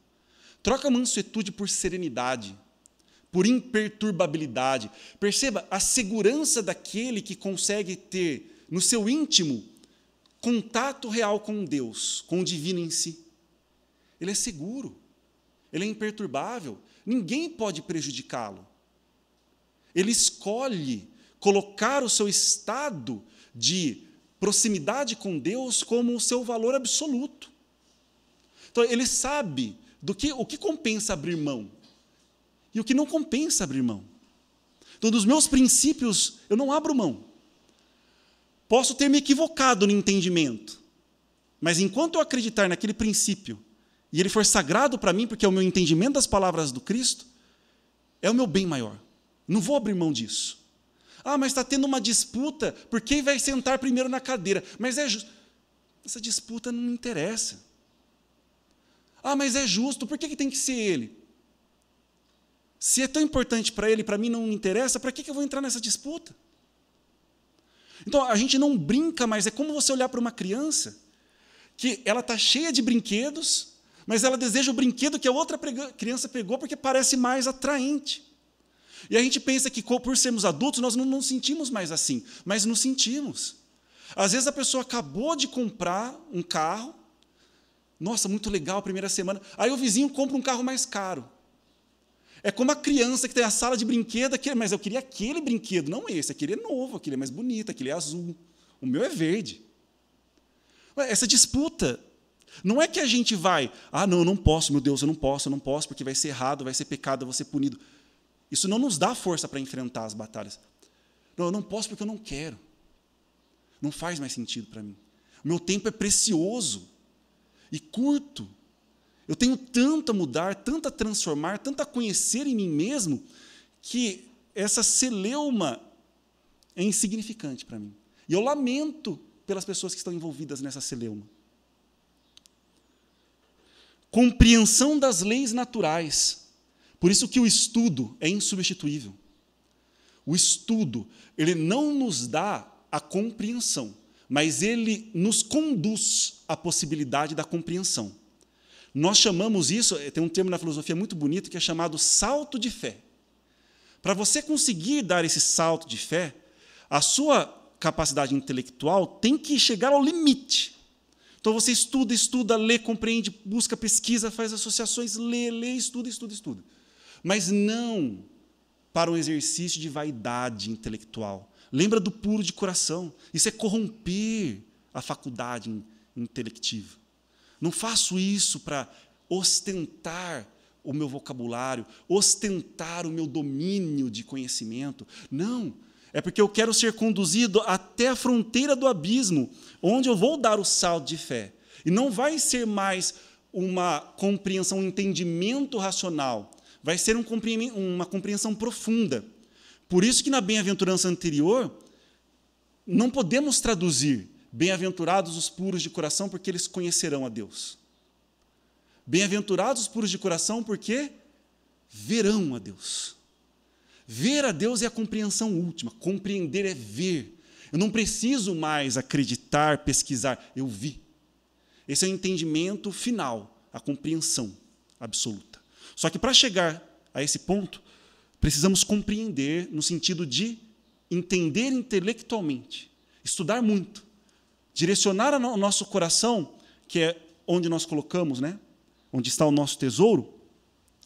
Troca mansuetude por serenidade, por imperturbabilidade. Perceba a segurança daquele que consegue ter no seu íntimo contato real com Deus, com o divino em si. Ele é seguro, ele é imperturbável, ninguém pode prejudicá-lo. Ele escolhe colocar o seu estado de proximidade com Deus como o seu valor absoluto. Então, ele sabe o que compensa abrir mão e o que não compensa abrir mão. Então, dos meus princípios, eu não abro mão. Posso ter me equivocado no entendimento, mas enquanto eu acreditar naquele princípio, e ele for sagrado para mim, porque é o meu entendimento das palavras do Cristo, é o meu bem maior. Não vou abrir mão disso. Ah, mas está tendo uma disputa por quem vai sentar primeiro na cadeira. Mas é justo. Essa disputa não me interessa. Ah, mas é justo, por que tem que ser ele? Se é tão importante para ele, para mim não me interessa, para que eu vou entrar nessa disputa? Então, a gente não brinca, mas é como você olhar para uma criança, que ela está cheia de brinquedos, mas ela deseja o brinquedo que a outra criança pegou porque parece mais atraente. E a gente pensa que, por sermos adultos, nós não nos sentimos mais assim, mas nos sentimos. Às vezes a pessoa acabou de comprar um carro, nossa, muito legal, primeira semana, aí o vizinho compra um carro mais caro. É como a criança que tem a sala de brinquedo, mas eu queria aquele brinquedo, não esse, aquele é novo, aquele é mais bonito, aquele é azul, o meu é verde. Essa disputa, não é que a gente vai, não, eu não posso, meu Deus, eu não posso, porque vai ser errado, vai ser pecado, eu vou ser punido. Isso não nos dá força para enfrentar as batalhas. Não, eu não posso porque eu não quero. Não faz mais sentido para mim. O meu tempo é precioso e curto. Eu tenho tanto a mudar, tanto a transformar, tanto a conhecer em mim mesmo, que essa celeuma é insignificante para mim. E eu lamento pelas pessoas que estão envolvidas nessa celeuma. Compreensão das leis naturais. Por isso que o estudo é insubstituível. O estudo, ele não nos dá a compreensão, mas ele nos conduz à possibilidade da compreensão. Nós chamamos isso, tem um termo na filosofia muito bonito que é chamado salto de fé. Para você conseguir dar esse salto de fé, a sua capacidade intelectual tem que chegar ao limite. Então você estuda, lê, compreende, busca, pesquisa, faz associações, lê, estuda. Mas não para um exercício de vaidade intelectual. Lembra do puro de coração. Isso é corromper a faculdade intelectiva. Não faço isso para ostentar o meu vocabulário, ostentar o meu domínio de conhecimento. Não, é porque eu quero ser conduzido até a fronteira do abismo, onde eu vou dar o salto de fé. E não vai ser mais uma compreensão, um entendimento racional, vai ser uma compreensão profunda. Por isso que na bem-aventurança anterior, não podemos traduzir bem-aventurados os puros de coração, porque eles conhecerão a Deus. Bem-aventurados os puros de coração, porque verão a Deus. Ver a Deus é a compreensão última, compreender é ver. Eu não preciso mais acreditar, pesquisar, eu vi. Esse é o entendimento final, a compreensão absoluta. Só que para chegar a esse ponto, precisamos compreender no sentido de entender intelectualmente, estudar muito, direcionar o nosso coração, que é onde nós colocamos, né? Onde está o nosso tesouro,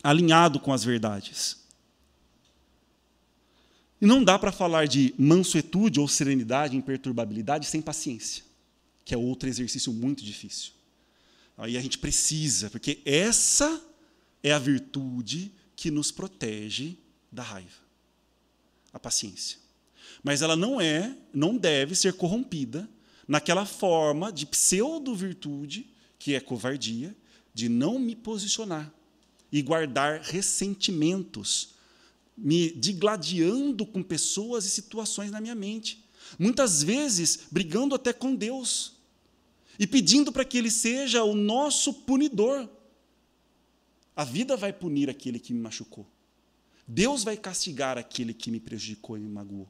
alinhado com as verdades. E não dá para falar de mansuetude ou serenidade, imperturbabilidade, sem paciência, que é outro exercício muito difícil. Aí a gente precisa, porque essa é a virtude que nos protege da raiva, a paciência. Mas ela não deve ser corrompida naquela forma de pseudo-virtude, que é covardia, de não me posicionar e guardar ressentimentos, me digladiando com pessoas e situações na minha mente, muitas vezes brigando até com Deus e pedindo para que Ele seja o nosso punidor. A vida vai punir aquele que me machucou. Deus vai castigar aquele que me prejudicou e me magoou.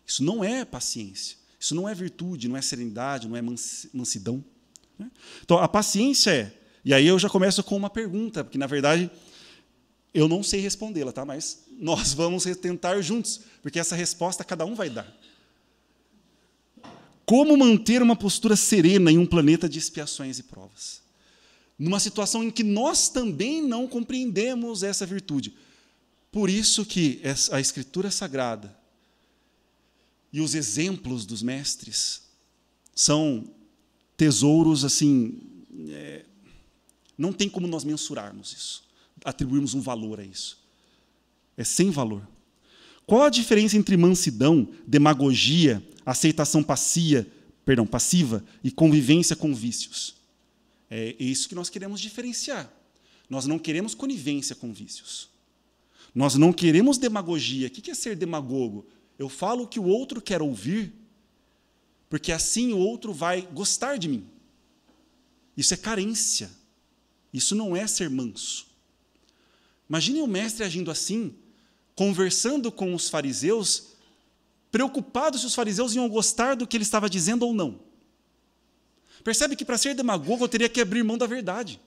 Isso não é paciência, isso não é virtude, não é serenidade, não é mansidão. Então, a paciência e aí eu já começo com uma pergunta, porque, na verdade, eu não sei respondê-la, tá? Mas nós vamos tentar juntos, porque essa resposta cada um vai dar. Como manter uma postura serena em um planeta de expiações e provas? Numa situação em que nós também não compreendemos essa virtude. Por isso que a Escritura Sagrada e os exemplos dos mestres são tesouros, assim, não tem como nós mensurarmos isso, atribuirmos um valor a isso. É sem valor. Qual a diferença entre mansidão, demagogia, aceitação passiva e convivência com vícios? É isso que nós queremos diferenciar. Nós não queremos conivência com vícios. Nós não queremos demagogia. O que é ser demagogo? Eu falo o que o outro quer ouvir, porque assim o outro vai gostar de mim. Isso é carência. Isso não é ser manso. Imagine o mestre agindo assim, conversando com os fariseus, preocupado se os fariseus iam gostar do que ele estava dizendo ou não. Percebe que para ser demagogo eu teria que abrir mão da verdade.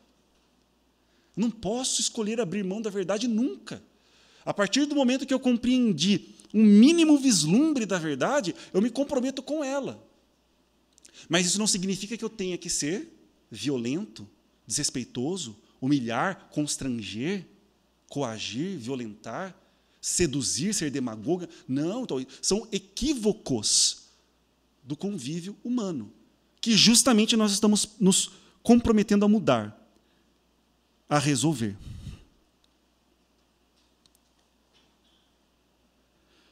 Não posso escolher abrir mão da verdade nunca. A partir do momento que eu compreendi um mínimo vislumbre da verdade, eu me comprometo com ela. Mas isso não significa que eu tenha que ser violento, desrespeitoso, humilhar, constranger, coagir, violentar, seduzir, ser demagoga. Não, então, são equívocos do convívio humano, que justamente nós estamos nos comprometendo a mudar, a resolver.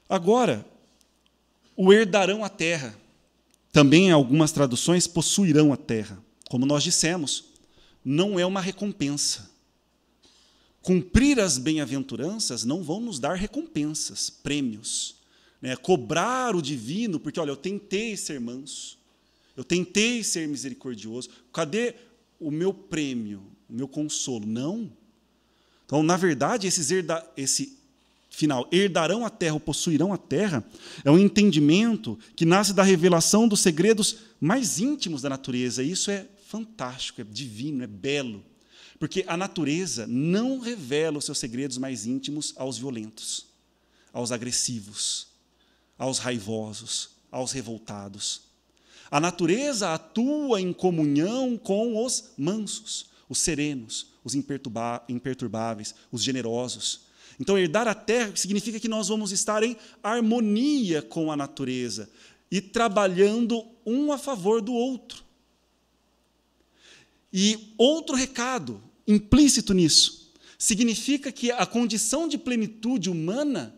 Agora, o herdarão a terra. Também em algumas traduções, possuirão a terra. Como nós dissemos, não é uma recompensa. Cumprir as bem-aventuranças não vão nos dar recompensas, prêmios. Cobrar o divino, porque, olha, eu tentei ser manso, eu tentei ser misericordioso, cadê o meu prêmio, o meu consolo? Não. Então, na verdade, esse final, herdarão a terra ou possuirão a terra, é um entendimento que nasce da revelação dos segredos mais íntimos da natureza. E isso é fantástico, é divino, é belo. Porque a natureza não revela os seus segredos mais íntimos aos violentos, aos agressivos, aos raivosos, aos revoltados. A natureza atua em comunhão com os mansos, os serenos, os imperturbáveis, os generosos. Então, herdar a terra significa que nós vamos estar em harmonia com a natureza e trabalhando um a favor do outro. E outro recado implícito nisso significa que a condição de plenitude humana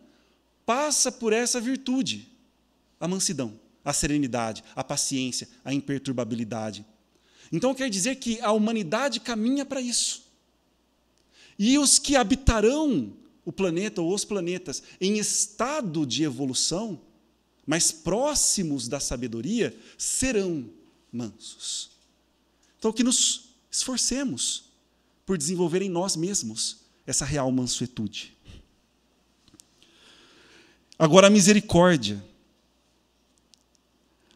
passa por essa virtude, a mansidão, a serenidade, a paciência, a imperturbabilidade. Então quer dizer que a humanidade caminha para isso. E os que habitarão o planeta ou os planetas em estado de evolução, mais próximos da sabedoria, serão mansos. Então que nos esforcemos por desenvolver em nós mesmos essa real mansuetude. Agora, a misericórdia.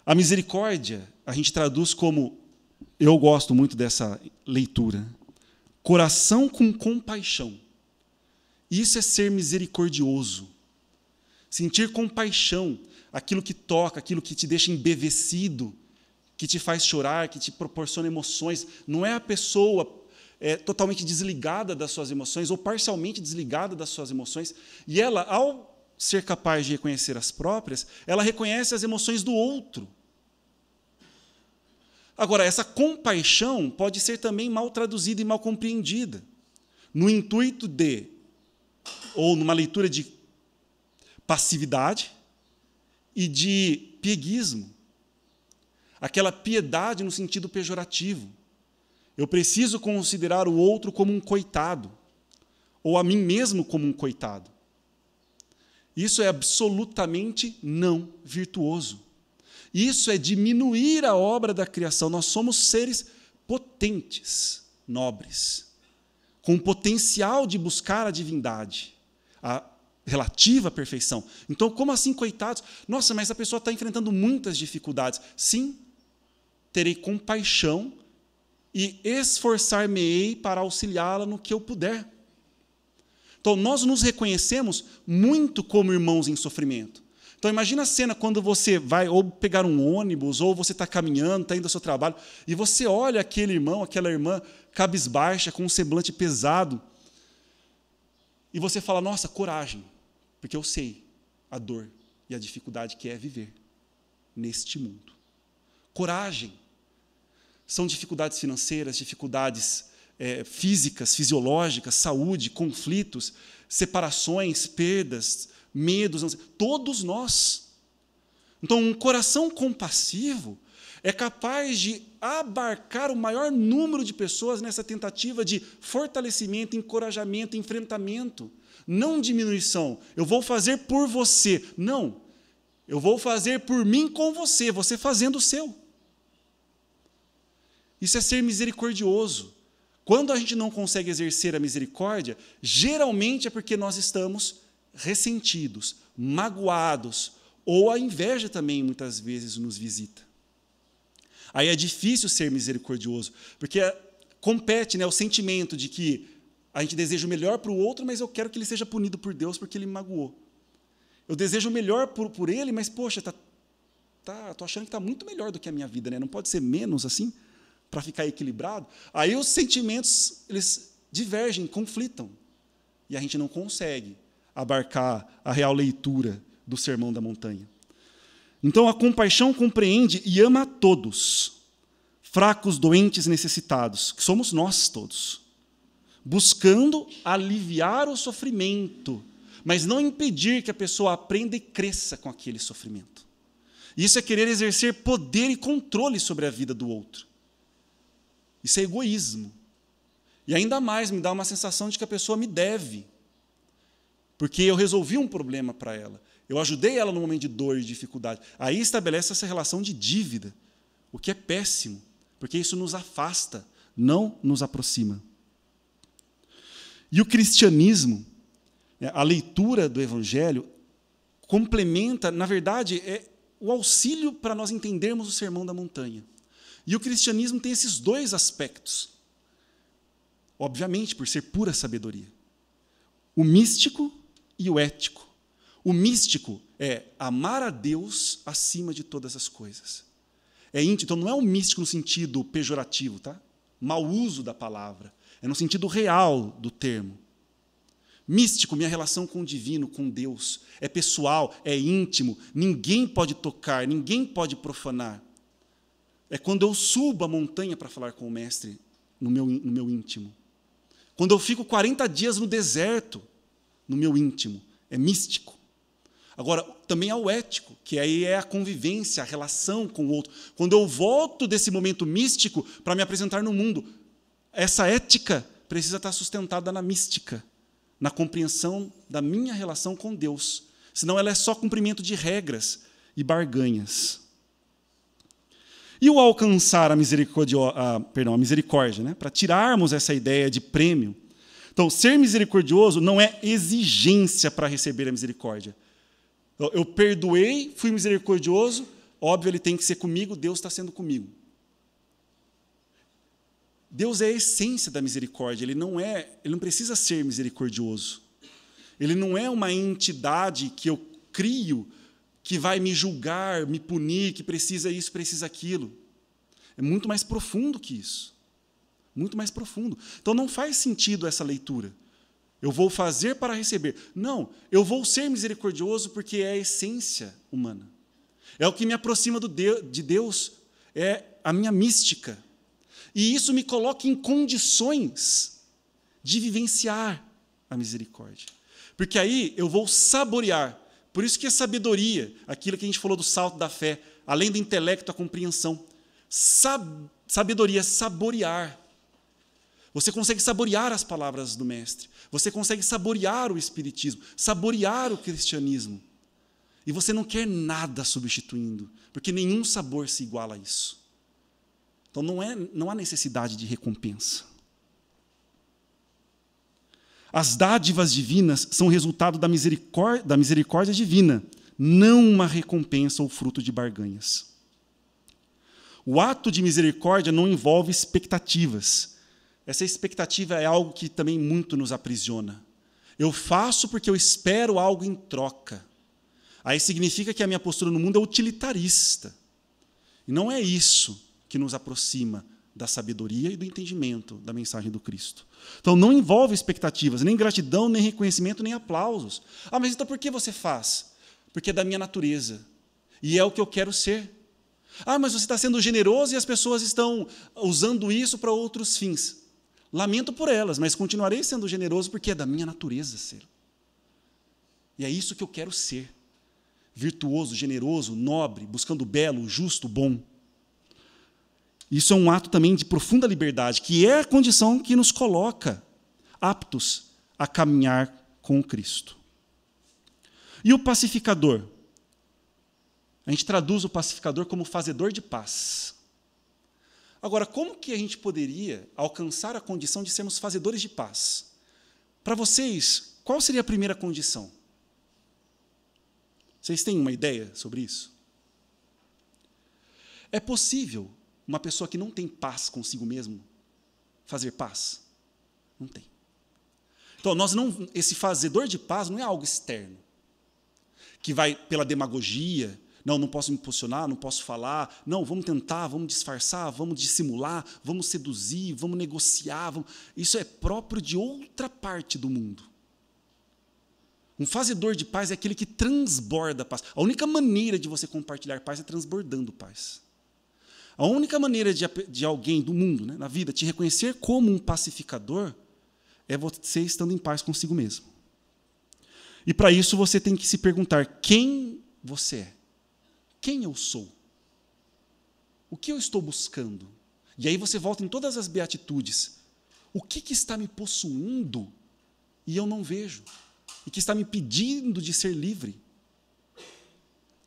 A misericórdia, a gente traduz como, eu gosto muito dessa leitura, coração com compaixão. Isso é ser misericordioso. Sentir compaixão, aquilo que toca, aquilo que te deixa embevecido, que te faz chorar, que te proporciona emoções. Não é a pessoa totalmente desligada das suas emoções ou parcialmente desligada das suas emoções. E ela, ao ser capaz de reconhecer as próprias, ela reconhece as emoções do outro. Agora, essa compaixão pode ser também mal traduzida e mal compreendida, no intuito de, ou numa leitura de passividade e de pieguismo. Aquela piedade no sentido pejorativo. Eu preciso considerar o outro como um coitado, ou a mim mesmo como um coitado. Isso é absolutamente não virtuoso. Isso é diminuir a obra da criação. Nós somos seres potentes, nobres, com potencial de buscar a divindade, a relativa perfeição. Então, como assim, coitados? Nossa, mas a pessoa está enfrentando muitas dificuldades. Sim, terei compaixão e esforçar-me-ei para auxiliá-la no que eu puder. Então, nós nos reconhecemos muito como irmãos em sofrimento. Então, imagina a cena quando você vai ou pegar um ônibus, ou você está caminhando, está indo ao seu trabalho, e você olha aquele irmão, aquela irmã, cabisbaixa, com um semblante pesado, e você fala, nossa, coragem, porque eu sei a dor e a dificuldade que é viver neste mundo. Coragem. São dificuldades financeiras, dificuldades físicas, fisiológicas, saúde, conflitos, separações, perdas, medos, todos nós. Então, um coração compassivo é capaz de abarcar o maior número de pessoas nessa tentativa de fortalecimento, encorajamento, enfrentamento, não diminuição. Eu vou fazer por você. Não. Eu vou fazer por mim com você, você fazendo o seu. Isso é ser misericordioso. Quando a gente não consegue exercer a misericórdia, geralmente é porque nós estamos ressentidos, magoados, ou a inveja também muitas vezes nos visita. Aí é difícil ser misericordioso, porque compete, o sentimento de que a gente deseja o melhor para o outro, mas eu quero que ele seja punido por Deus porque ele me magoou. Eu desejo o melhor por ele, mas, poxa, estou achando que está muito melhor do que a minha vida, né? Não pode ser menos assim, para ficar equilibrado. Aí os sentimentos, eles divergem, conflitam, e a gente não consegue abarcar a real leitura do Sermão da Montanha. Então, a compaixão compreende e ama a todos, fracos, doentes, necessitados, que somos nós todos, buscando aliviar o sofrimento, mas não impedir que a pessoa aprenda e cresça com aquele sofrimento. Isso é querer exercer poder e controle sobre a vida do outro. Isso é egoísmo. E ainda mais me dá uma sensação de que a pessoa me deve, porque eu resolvi um problema para ela. Eu ajudei ela no momento de dor e dificuldade. Aí estabelece essa relação de dívida, o que é péssimo, porque isso nos afasta, não nos aproxima. E o cristianismo, a leitura do Evangelho, complementa, na verdade, é o auxílio para nós entendermos o Sermão da Montanha. E o cristianismo tem esses dois aspectos, obviamente, por ser pura sabedoria. O místico e o ético. O místico é amar a Deus acima de todas as coisas. É íntimo, então não é um místico no sentido pejorativo, tá? Mau uso da palavra. É no sentido real do termo. Místico, minha relação com o divino, com Deus, é pessoal, é íntimo, ninguém pode tocar, ninguém pode profanar. É quando eu subo a montanha para falar com o Mestre no meu íntimo. Quando eu fico 40 dias no deserto, no meu íntimo, é místico. Agora, também há o ético, que aí é a convivência, a relação com o outro. Quando eu volto desse momento místico para me apresentar no mundo, essa ética precisa estar sustentada na mística, na compreensão da minha relação com Deus. Senão ela é só cumprimento de regras e barganhas. E o alcançar a misericórdia, né? Para tirarmos essa ideia de prêmio. Então, ser misericordioso não é exigência para receber a misericórdia. Eu perdoei, fui misericordioso, óbvio, ele tem que ser comigo, Deus está sendo comigo. Deus é a essência da misericórdia, ele não precisa ser misericordioso. Ele não é uma entidade que eu crio, que vai me julgar, me punir, que precisa isso, precisa aquilo. É muito mais profundo que isso. Muito mais profundo. Então não faz sentido essa leitura. Eu vou fazer para receber. Não, eu vou ser misericordioso porque é a essência humana. É o que me aproxima de Deus, é a minha mística. E isso me coloca em condições de vivenciar a misericórdia. Porque aí eu vou saborear. Por isso que a sabedoria, aquilo que a gente falou do salto da fé, além do intelecto, a compreensão. Sabedoria é saborear. Você consegue saborear as palavras do Mestre. Você consegue saborear o Espiritismo, saborear o cristianismo. E você não quer nada substituindo, porque nenhum sabor se iguala a isso. Então não há necessidade de recompensa. As dádivas divinas são resultado da misericórdia divina, não uma recompensa ou fruto de barganhas. O ato de misericórdia não envolve expectativas. Essa expectativa é algo que também muito nos aprisiona. Eu faço porque eu espero algo em troca. Aí significa que a minha postura no mundo é utilitarista. E não é isso que nos aproxima da sabedoria e do entendimento da mensagem do Cristo. Então, não envolve expectativas, nem gratidão, nem reconhecimento, nem aplausos. Ah, mas então por que você faz? Porque é da minha natureza. E é o que eu quero ser. Ah, mas você está sendo generoso e as pessoas estão usando isso para outros fins. Lamento por elas, mas continuarei sendo generoso porque é da minha natureza ser. E é isso que eu quero ser. Virtuoso, generoso, nobre, buscando o belo, o justo, o bom. Isso é um ato também de profunda liberdade, que é a condição que nos coloca aptos a caminhar com Cristo. E o pacificador? A gente traduz o pacificador como fazedor de paz. Agora, como que a gente poderia alcançar a condição de sermos fazedores de paz? Para vocês, qual seria a primeira condição? Vocês têm uma ideia sobre isso? É possível uma pessoa que não tem paz consigo mesmo fazer paz? Não tem. Então, esse fazedor de paz não é algo externo, que vai pela demagogia. Não posso me posicionar, não posso falar. Não, vamos tentar, vamos disfarçar, vamos dissimular, vamos seduzir, vamos negociar. Isso é próprio de outra parte do mundo. Um fazedor de paz é aquele que transborda paz. A única maneira de você compartilhar paz é transbordando paz. A única maneira de alguém do mundo, né, na vida, te reconhecer como um pacificador é você estando em paz consigo mesmo. E para isso você tem que se perguntar quem você é. Quem eu sou? O que eu estou buscando? E aí você volta em todas as beatitudes. O que está me possuindo e eu não vejo? E que está me pedindo de ser livre?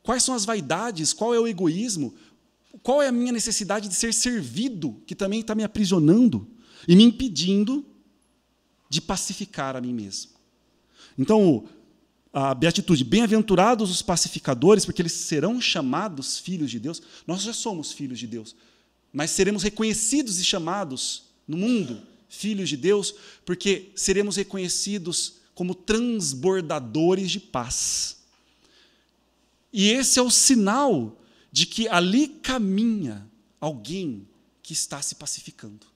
Quais são as vaidades? Qual é o egoísmo? Qual é a minha necessidade de ser servido, que também está me aprisionando e me impedindo de pacificar a mim mesmo? Então, a beatitude, bem-aventurados os pacificadores, porque eles serão chamados filhos de Deus. Nós já somos filhos de Deus, mas seremos reconhecidos e chamados no mundo filhos de Deus, porque seremos reconhecidos como transbordadores de paz. E esse é o sinal de que ali caminha alguém que está se pacificando.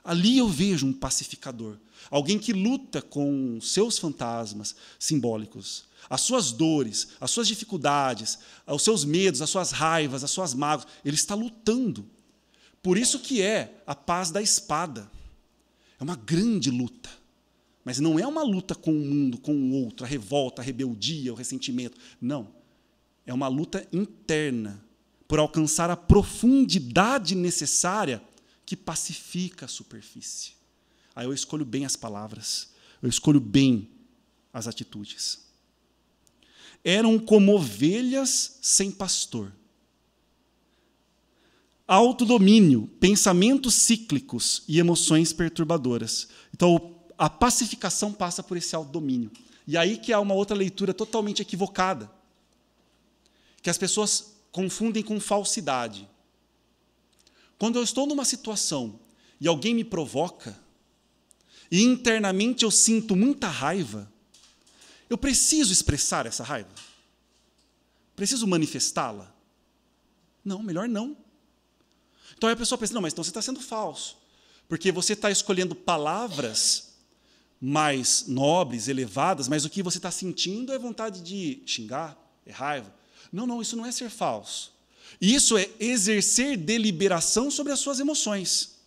Ali eu vejo um pacificador, alguém que luta com seus fantasmas simbólicos, as suas dores, as suas dificuldades, os seus medos, as suas raivas, as suas mágoas. Ele está lutando Por isso que é a paz da espada. É uma grande luta. Mas não é uma luta com o mundo, com o outro, a revolta, a rebeldia, o ressentimento. Não. É uma luta interna, por alcançar a profundidade necessária que pacifica a superfície. Aí eu escolho bem as palavras, eu escolho bem as atitudes. Eram como ovelhas sem pastor. Autodomínio, pensamentos cíclicos e emoções perturbadoras. Então, a pacificação passa por esse autodomínio. E aí que há uma outra leitura totalmente equivocada, que as pessoas confundem com falsidade. Quando eu estou numa situação e alguém me provoca, e internamente eu sinto muita raiva, eu preciso expressar essa raiva? Preciso manifestá-la? Não, melhor não. Então aí a pessoa pensa, não, mas então você está sendo falso, porque você está escolhendo palavras mais nobres, elevadas, mas o que você está sentindo é vontade de xingar, é raiva. Não, isso não é ser falso. Isso é exercer deliberação sobre as suas emoções.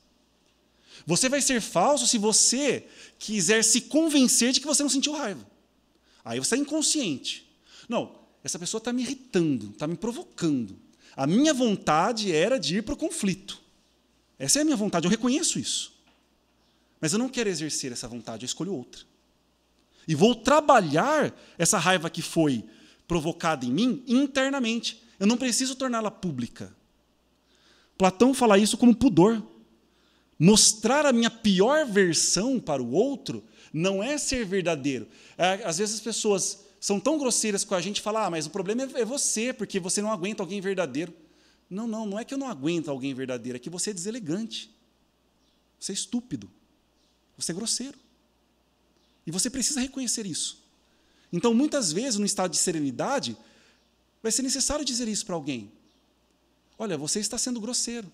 Você vai ser falso se você quiser se convencer de que você não sentiu raiva. Aí você é inconsciente. Não, essa pessoa está me irritando, está me provocando. A minha vontade era de ir para o conflito. Essa é a minha vontade, eu reconheço isso. Mas eu não quero exercer essa vontade, eu escolho outra. E vou trabalhar essa raiva que foi provocada em mim internamente. Eu não preciso torná-la pública. Platão fala isso como pudor. Mostrar a minha pior versão para o outro não é ser verdadeiro. Às vezes as pessoas são tão grosseiras com a gente e falam, mas o problema é você, porque você não aguenta alguém verdadeiro. Não é que eu não aguento alguém verdadeiro, é que você é deselegante. Você é estúpido. Você é grosseiro. E você precisa reconhecer isso. Então, muitas vezes, no estado de serenidade, vai ser necessário dizer isso para alguém. Olha, você está sendo grosseiro.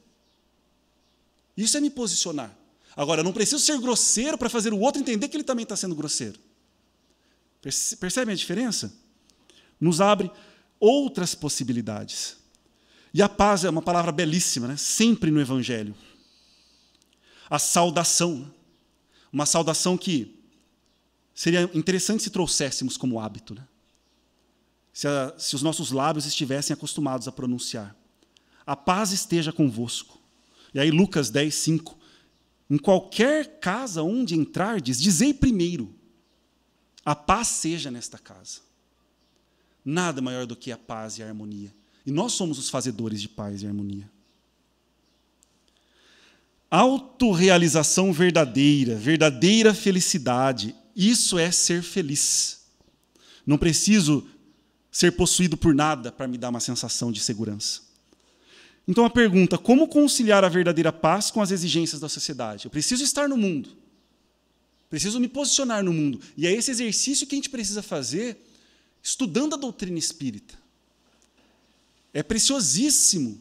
Isso é me posicionar. Agora, eu não preciso ser grosseiro para fazer o outro entender que ele também está sendo grosseiro. Percebem a diferença? Nos abre outras possibilidades. E a paz é uma palavra belíssima, né? Sempre no Evangelho. A saudação. Uma saudação que seria interessante se trouxéssemos como hábito, né? Se os nossos lábios estivessem acostumados a pronunciar. A paz esteja convosco. E aí Lucas 10, 5. Em qualquer casa onde entrardes, dizei primeiro, a paz seja nesta casa. Nada maior do que a paz e a harmonia. E nós somos os fazedores de paz e harmonia. Autorrealização verdadeira, verdadeira felicidade, isso é ser feliz. Não preciso ser possuído por nada para me dar uma sensação de segurança. Então a pergunta, como conciliar a verdadeira paz com as exigências da sociedade? Eu preciso estar no mundo, preciso me posicionar no mundo. E é esse exercício que a gente precisa fazer estudando a doutrina espírita. É preciosíssimo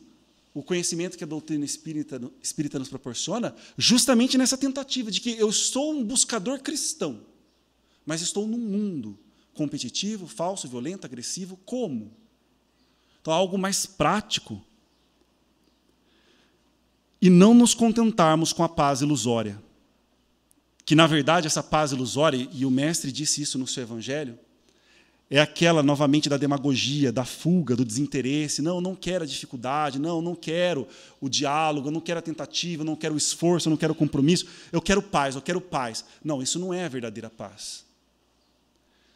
o conhecimento que a doutrina espírita nos proporciona, justamente nessa tentativa de que eu sou um buscador cristão, mas estou num mundo competitivo, falso, violento, agressivo. Como? Então, algo mais prático. E não nos contentarmos com a paz ilusória. Que, na verdade, essa paz ilusória, e o mestre disse isso no seu evangelho, é aquela, novamente, da demagogia, da fuga, do desinteresse. Não quero a dificuldade, não quero o diálogo, eu não quero a tentativa, eu não quero o esforço, eu não quero o compromisso, eu quero paz. Não, isso não é a verdadeira paz.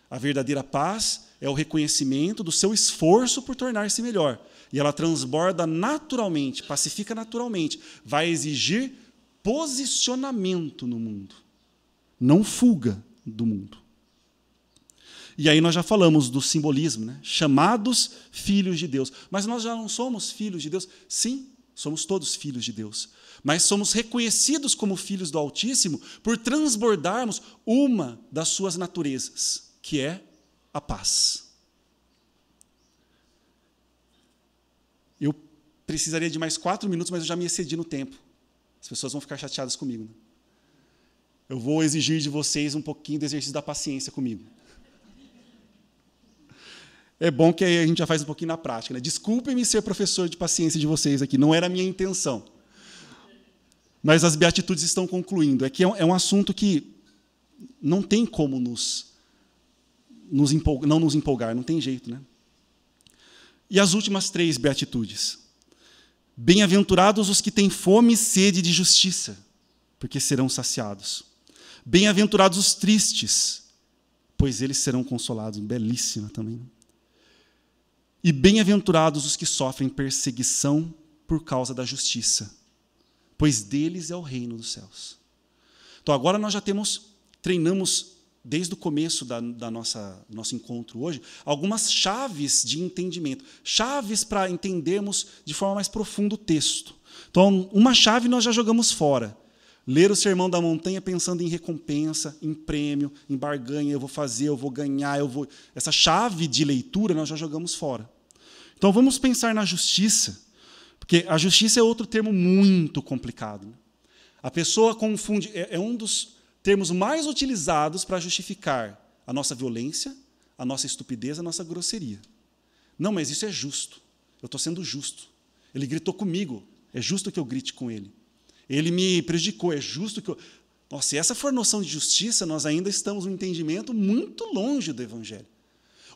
A verdadeira paz é o reconhecimento do seu esforço por tornar-se melhor. E ela transborda naturalmente, pacifica naturalmente, vai exigir posicionamento no mundo, não fuga do mundo. E aí nós já falamos do simbolismo, né? Chamados filhos de Deus. Mas nós já não somos filhos de Deus? Sim, somos todos filhos de Deus. Mas somos reconhecidos como filhos do Altíssimo por transbordarmos uma das suas naturezas, que é a paz. Eu precisaria de mais 4 minutos, mas eu já me excedi no tempo. As pessoas vão ficar chateadas comigo, né? Eu vou exigir de vocês um pouquinho do exercício da paciência comigo. É bom que a gente já faz um pouquinho na prática, né? Desculpem-me ser professor de paciência de vocês aqui, não era a minha intenção. Mas as beatitudes estão concluindo. É que é um assunto que não tem como não nos empolgar, não tem jeito, né? E as últimas 3 beatitudes. Bem-aventurados os que têm fome e sede de justiça, porque serão saciados. Bem-aventurados os tristes, pois eles serão consolados. Belíssima também. E bem-aventurados os que sofrem perseguição por causa da justiça, pois deles é o reino dos céus. Então, agora nós já treinamos, desde o começo do nosso encontro hoje, algumas chaves de entendimento, chaves para entendermos de forma mais profunda o texto. Então, uma chave nós já jogamos fora. Ler o Sermão da Montanha pensando em recompensa, em prêmio, em barganha, eu vou fazer, eu vou ganhar, Essa chave de leitura nós já jogamos fora. Então, vamos pensar na justiça, porque a justiça é outro termo muito complicado. A pessoa confunde, é um dos termos mais utilizados para justificar a nossa violência, a nossa estupidez, a nossa grosseria. Não, mas isso é justo. Eu estou sendo justo. Ele gritou comigo, é justo que eu grite com ele. Ele me prejudicou, é justo que eu... Nossa, se essa for a noção de justiça, nós ainda estamos num entendimento muito longe do Evangelho.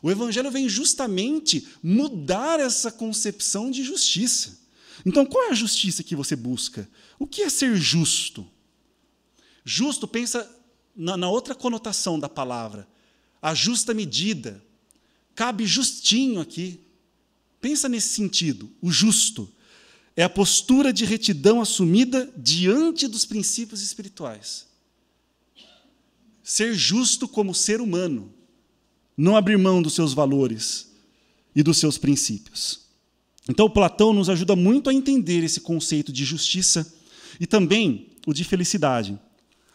O Evangelho vem justamente mudar essa concepção de justiça. Então, qual é a justiça que você busca? O que é ser justo? Justo, pensa na outra conotação da palavra. A justa medida. Cabe justinho aqui. Pensa nesse sentido. O justo é a postura de retidão assumida diante dos princípios espirituais. Ser justo como ser humano. Não abrir mão dos seus valores e dos seus princípios. Então, Platão nos ajuda muito a entender esse conceito de justiça e também o de felicidade.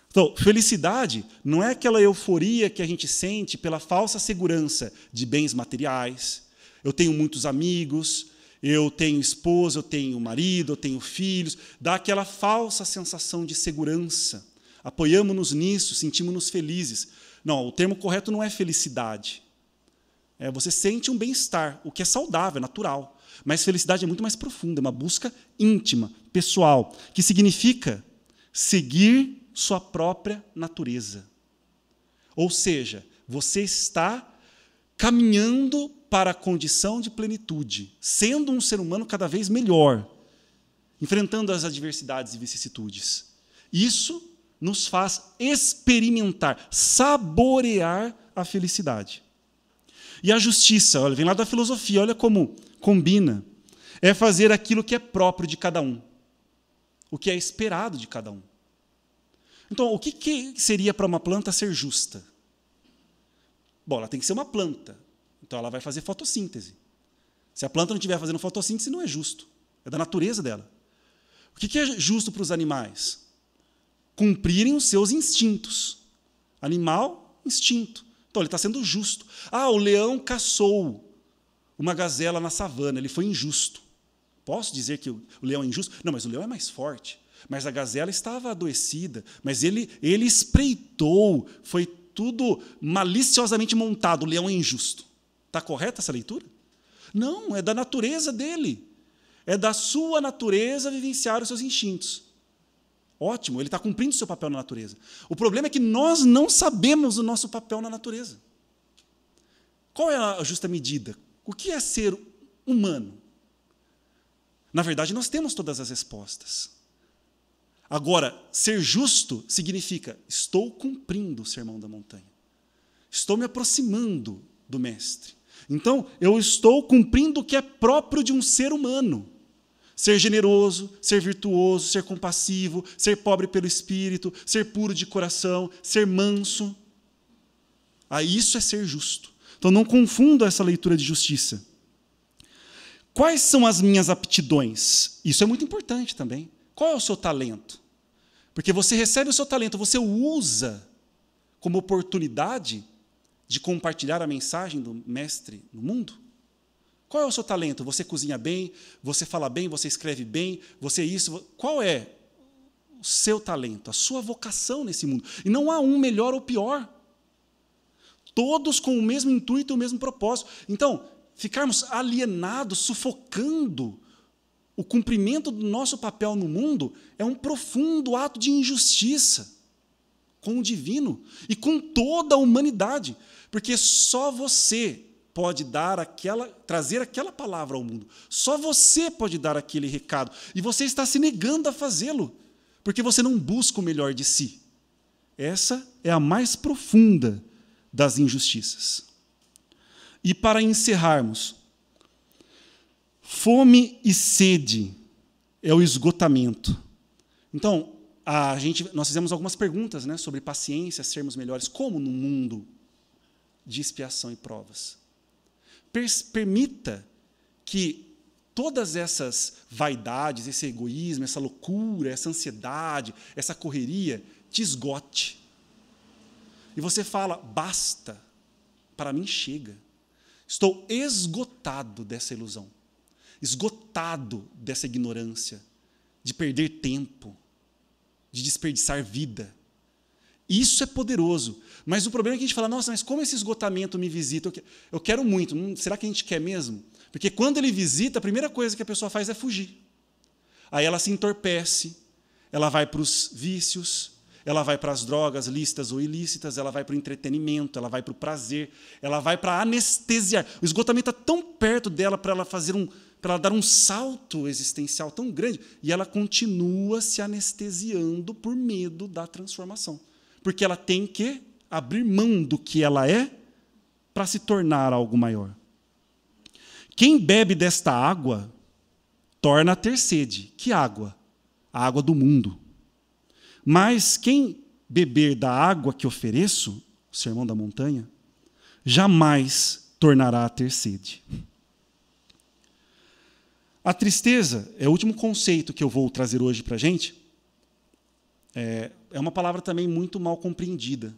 Então, felicidade não é aquela euforia que a gente sente pela falsa segurança de bens materiais. Eu tenho muitos amigos, eu tenho esposa, eu tenho marido, eu tenho filhos. Dá aquela falsa sensação de segurança. Apoiamos-nos nisso, sentimos-nos felizes. Não, o termo correto não é felicidade. Você sente um bem-estar, o que é saudável, é natural. Mas felicidade é muito mais profunda, é uma busca íntima, pessoal, que significa seguir sua própria natureza. Ou seja, você está caminhando para a condição de plenitude, sendo um ser humano cada vez melhor, enfrentando as adversidades e vicissitudes. Isso nos faz experimentar, saborear a felicidade. E a justiça, olha, vem lá da filosofia, olha como combina. É fazer aquilo que é próprio de cada um, o que é esperado de cada um. Então, o que seria para uma planta ser justa? Bom, ela tem que ser uma planta. Então, ela vai fazer fotossíntese. Se a planta não estiver fazendo fotossíntese, não é justo. É da natureza dela. O que é justo para os animais? Cumprirem os seus instintos. Animal, instinto. Então, ele está sendo justo. O leão caçou uma gazela na savana, ele foi injusto. Posso dizer que o leão é injusto? Não, mas o leão é mais forte. Mas a gazela estava adoecida. Mas ele espreitou, foi tudo maliciosamente montado. O leão é injusto. Está correta essa leitura? Não, é da natureza dele. É da sua natureza vivenciar os seus instintos. Ótimo, ele está cumprindo o seu papel na natureza. O problema é que nós não sabemos o nosso papel na natureza. Qual é a justa medida? O que é ser humano? Na verdade, nós temos todas as respostas. Agora, ser justo significa estou cumprindo o Sermão da Montanha. Estou me aproximando do Mestre. Então, eu estou cumprindo o que é próprio de um ser humano. Ser generoso, ser virtuoso, ser compassivo, ser pobre pelo espírito, ser puro de coração, ser manso. Isso é ser justo. Então, não confunda essa leitura de justiça. Quais são as minhas aptidões? Isso é muito importante também. Qual é o seu talento? Porque você recebe o seu talento, você o usa como oportunidade de compartilhar a mensagem do Mestre no mundo? Qual é o seu talento? Você cozinha bem, você fala bem, você escreve bem, você isso. Qual é o seu talento, a sua vocação nesse mundo? E não há um melhor ou pior. Todos com o mesmo intuito e o mesmo propósito. Então, ficarmos alienados, sufocando o cumprimento do nosso papel no mundo é um profundo ato de injustiça com o divino e com toda a humanidade, porque só você pode trazer aquela palavra ao mundo. Só você pode dar aquele recado. E você está se negando a fazê-lo, porque você não busca o melhor de si. Essa é a mais profunda das injustiças. E para encerrarmos, fome e sede é o esgotamento. Então, nós fizemos algumas perguntas, né, sobre paciência, sermos melhores, como no mundo de expiação e provas. Permita que todas essas vaidades, esse egoísmo, essa loucura, essa ansiedade, essa correria, te esgote. E você fala, basta, para mim chega. Estou esgotado dessa ilusão, esgotado dessa ignorância, de perder tempo, de desperdiçar vida. Isso é poderoso. Mas o problema é que a gente fala, nossa, mas como esse esgotamento me visita? Eu quero muito. Será que a gente quer mesmo? Porque quando ele visita, a primeira coisa que a pessoa faz é fugir. Aí ela se entorpece, ela vai para os vícios, ela vai para as drogas lícitas ou ilícitas, ela vai para o entretenimento, ela vai para o prazer, ela vai para anestesiar. O esgotamento está tão perto dela para ela dar um salto existencial tão grande, e ela continua se anestesiando por medo da transformação. Porque ela tem que abrir mão do que ela é para se tornar algo maior. Quem bebe desta água torna a ter sede. Que água? A água do mundo. Mas quem beber da água que ofereço, o Sermão da Montanha, jamais tornará a ter sede. A tristeza é o último conceito que eu vou trazer hoje para a gente. É uma palavra também muito mal compreendida.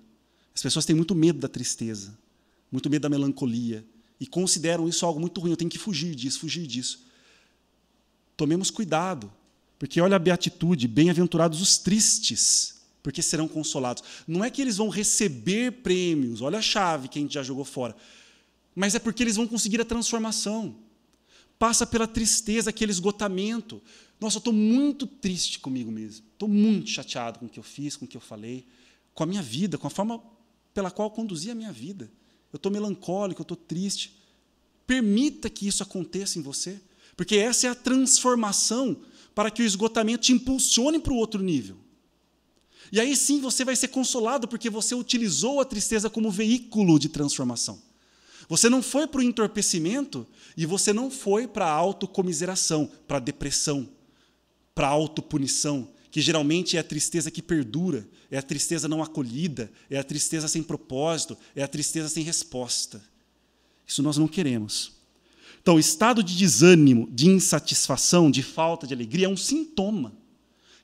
As pessoas têm muito medo da tristeza, muito medo da melancolia, e consideram isso algo muito ruim. Eu tenho que fugir disso, fugir disso. Tomemos cuidado, porque olha a beatitude, bem-aventurados os tristes, porque serão consolados. Não é que eles vão receber prêmios, olha a chave que a gente já jogou fora, mas é porque eles vão conseguir a transformação. Passa pela tristeza, aquele esgotamento. Nossa, eu estou muito triste comigo mesmo. Estou muito chateado com o que eu fiz, com o que eu falei, com a minha vida, com a forma pela qual eu conduzi a minha vida. Eu estou melancólico, eu estou triste. Permita que isso aconteça em você, porque essa é a transformação para que o esgotamento te impulsione para o outro nível. E aí sim você vai ser consolado, porque você utilizou a tristeza como veículo de transformação. Você não foi para o entorpecimento e você não foi para a autocomiseração, para a depressão, para a autopunição, que geralmente é a tristeza que perdura, é a tristeza não acolhida, é a tristeza sem propósito, é a tristeza sem resposta. Isso nós não queremos. Então, o estado de desânimo, de insatisfação, de falta de alegria é um sintoma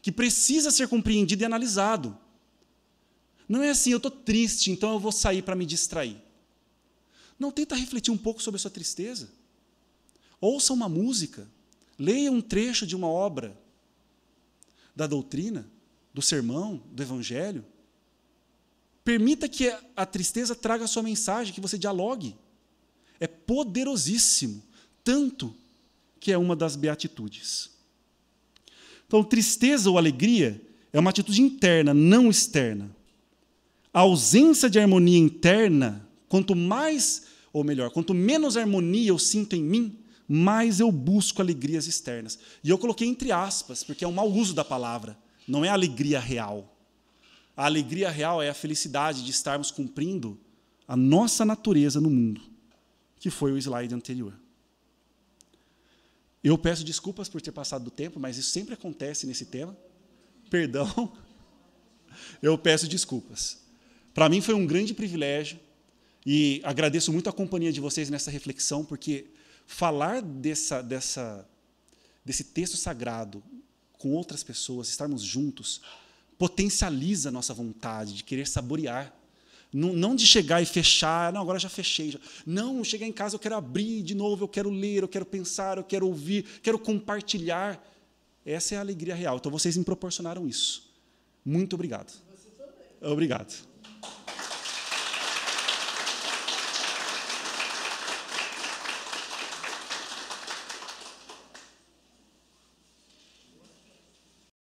que precisa ser compreendido e analisado. Não é assim, eu estou triste, então eu vou sair para me distrair. Não, tenta refletir um pouco sobre a sua tristeza. Ouça uma música, leia um trecho de uma obra da doutrina, do sermão, do evangelho. Permita que a tristeza traga a sua mensagem, que você dialogue. É poderosíssimo, tanto que é uma das beatitudes. Então, tristeza ou alegria é uma atitude interna, não externa. A ausência de harmonia interna, quanto menos harmonia eu sinto em mim, mais eu busco alegrias externas. E eu coloquei entre aspas, porque é um mau uso da palavra, não é a alegria real. A alegria real é a felicidade de estarmos cumprindo a nossa natureza no mundo, que foi o slide anterior. Eu peço desculpas por ter passado do tempo, mas isso sempre acontece nesse tema. Perdão. Eu peço desculpas. Para mim foi um grande privilégio e agradeço muito a companhia de vocês nessa reflexão, porque falar desse texto sagrado com outras pessoas, estarmos juntos, potencializa a nossa vontade de querer saborear. Não de chegar e fechar, não, agora já fechei. Não, chegar em casa eu quero abrir de novo, eu quero ler, eu quero pensar, eu quero ouvir, quero compartilhar. Essa é a alegria real. Então, vocês me proporcionaram isso. Muito obrigado. Você também. Obrigado.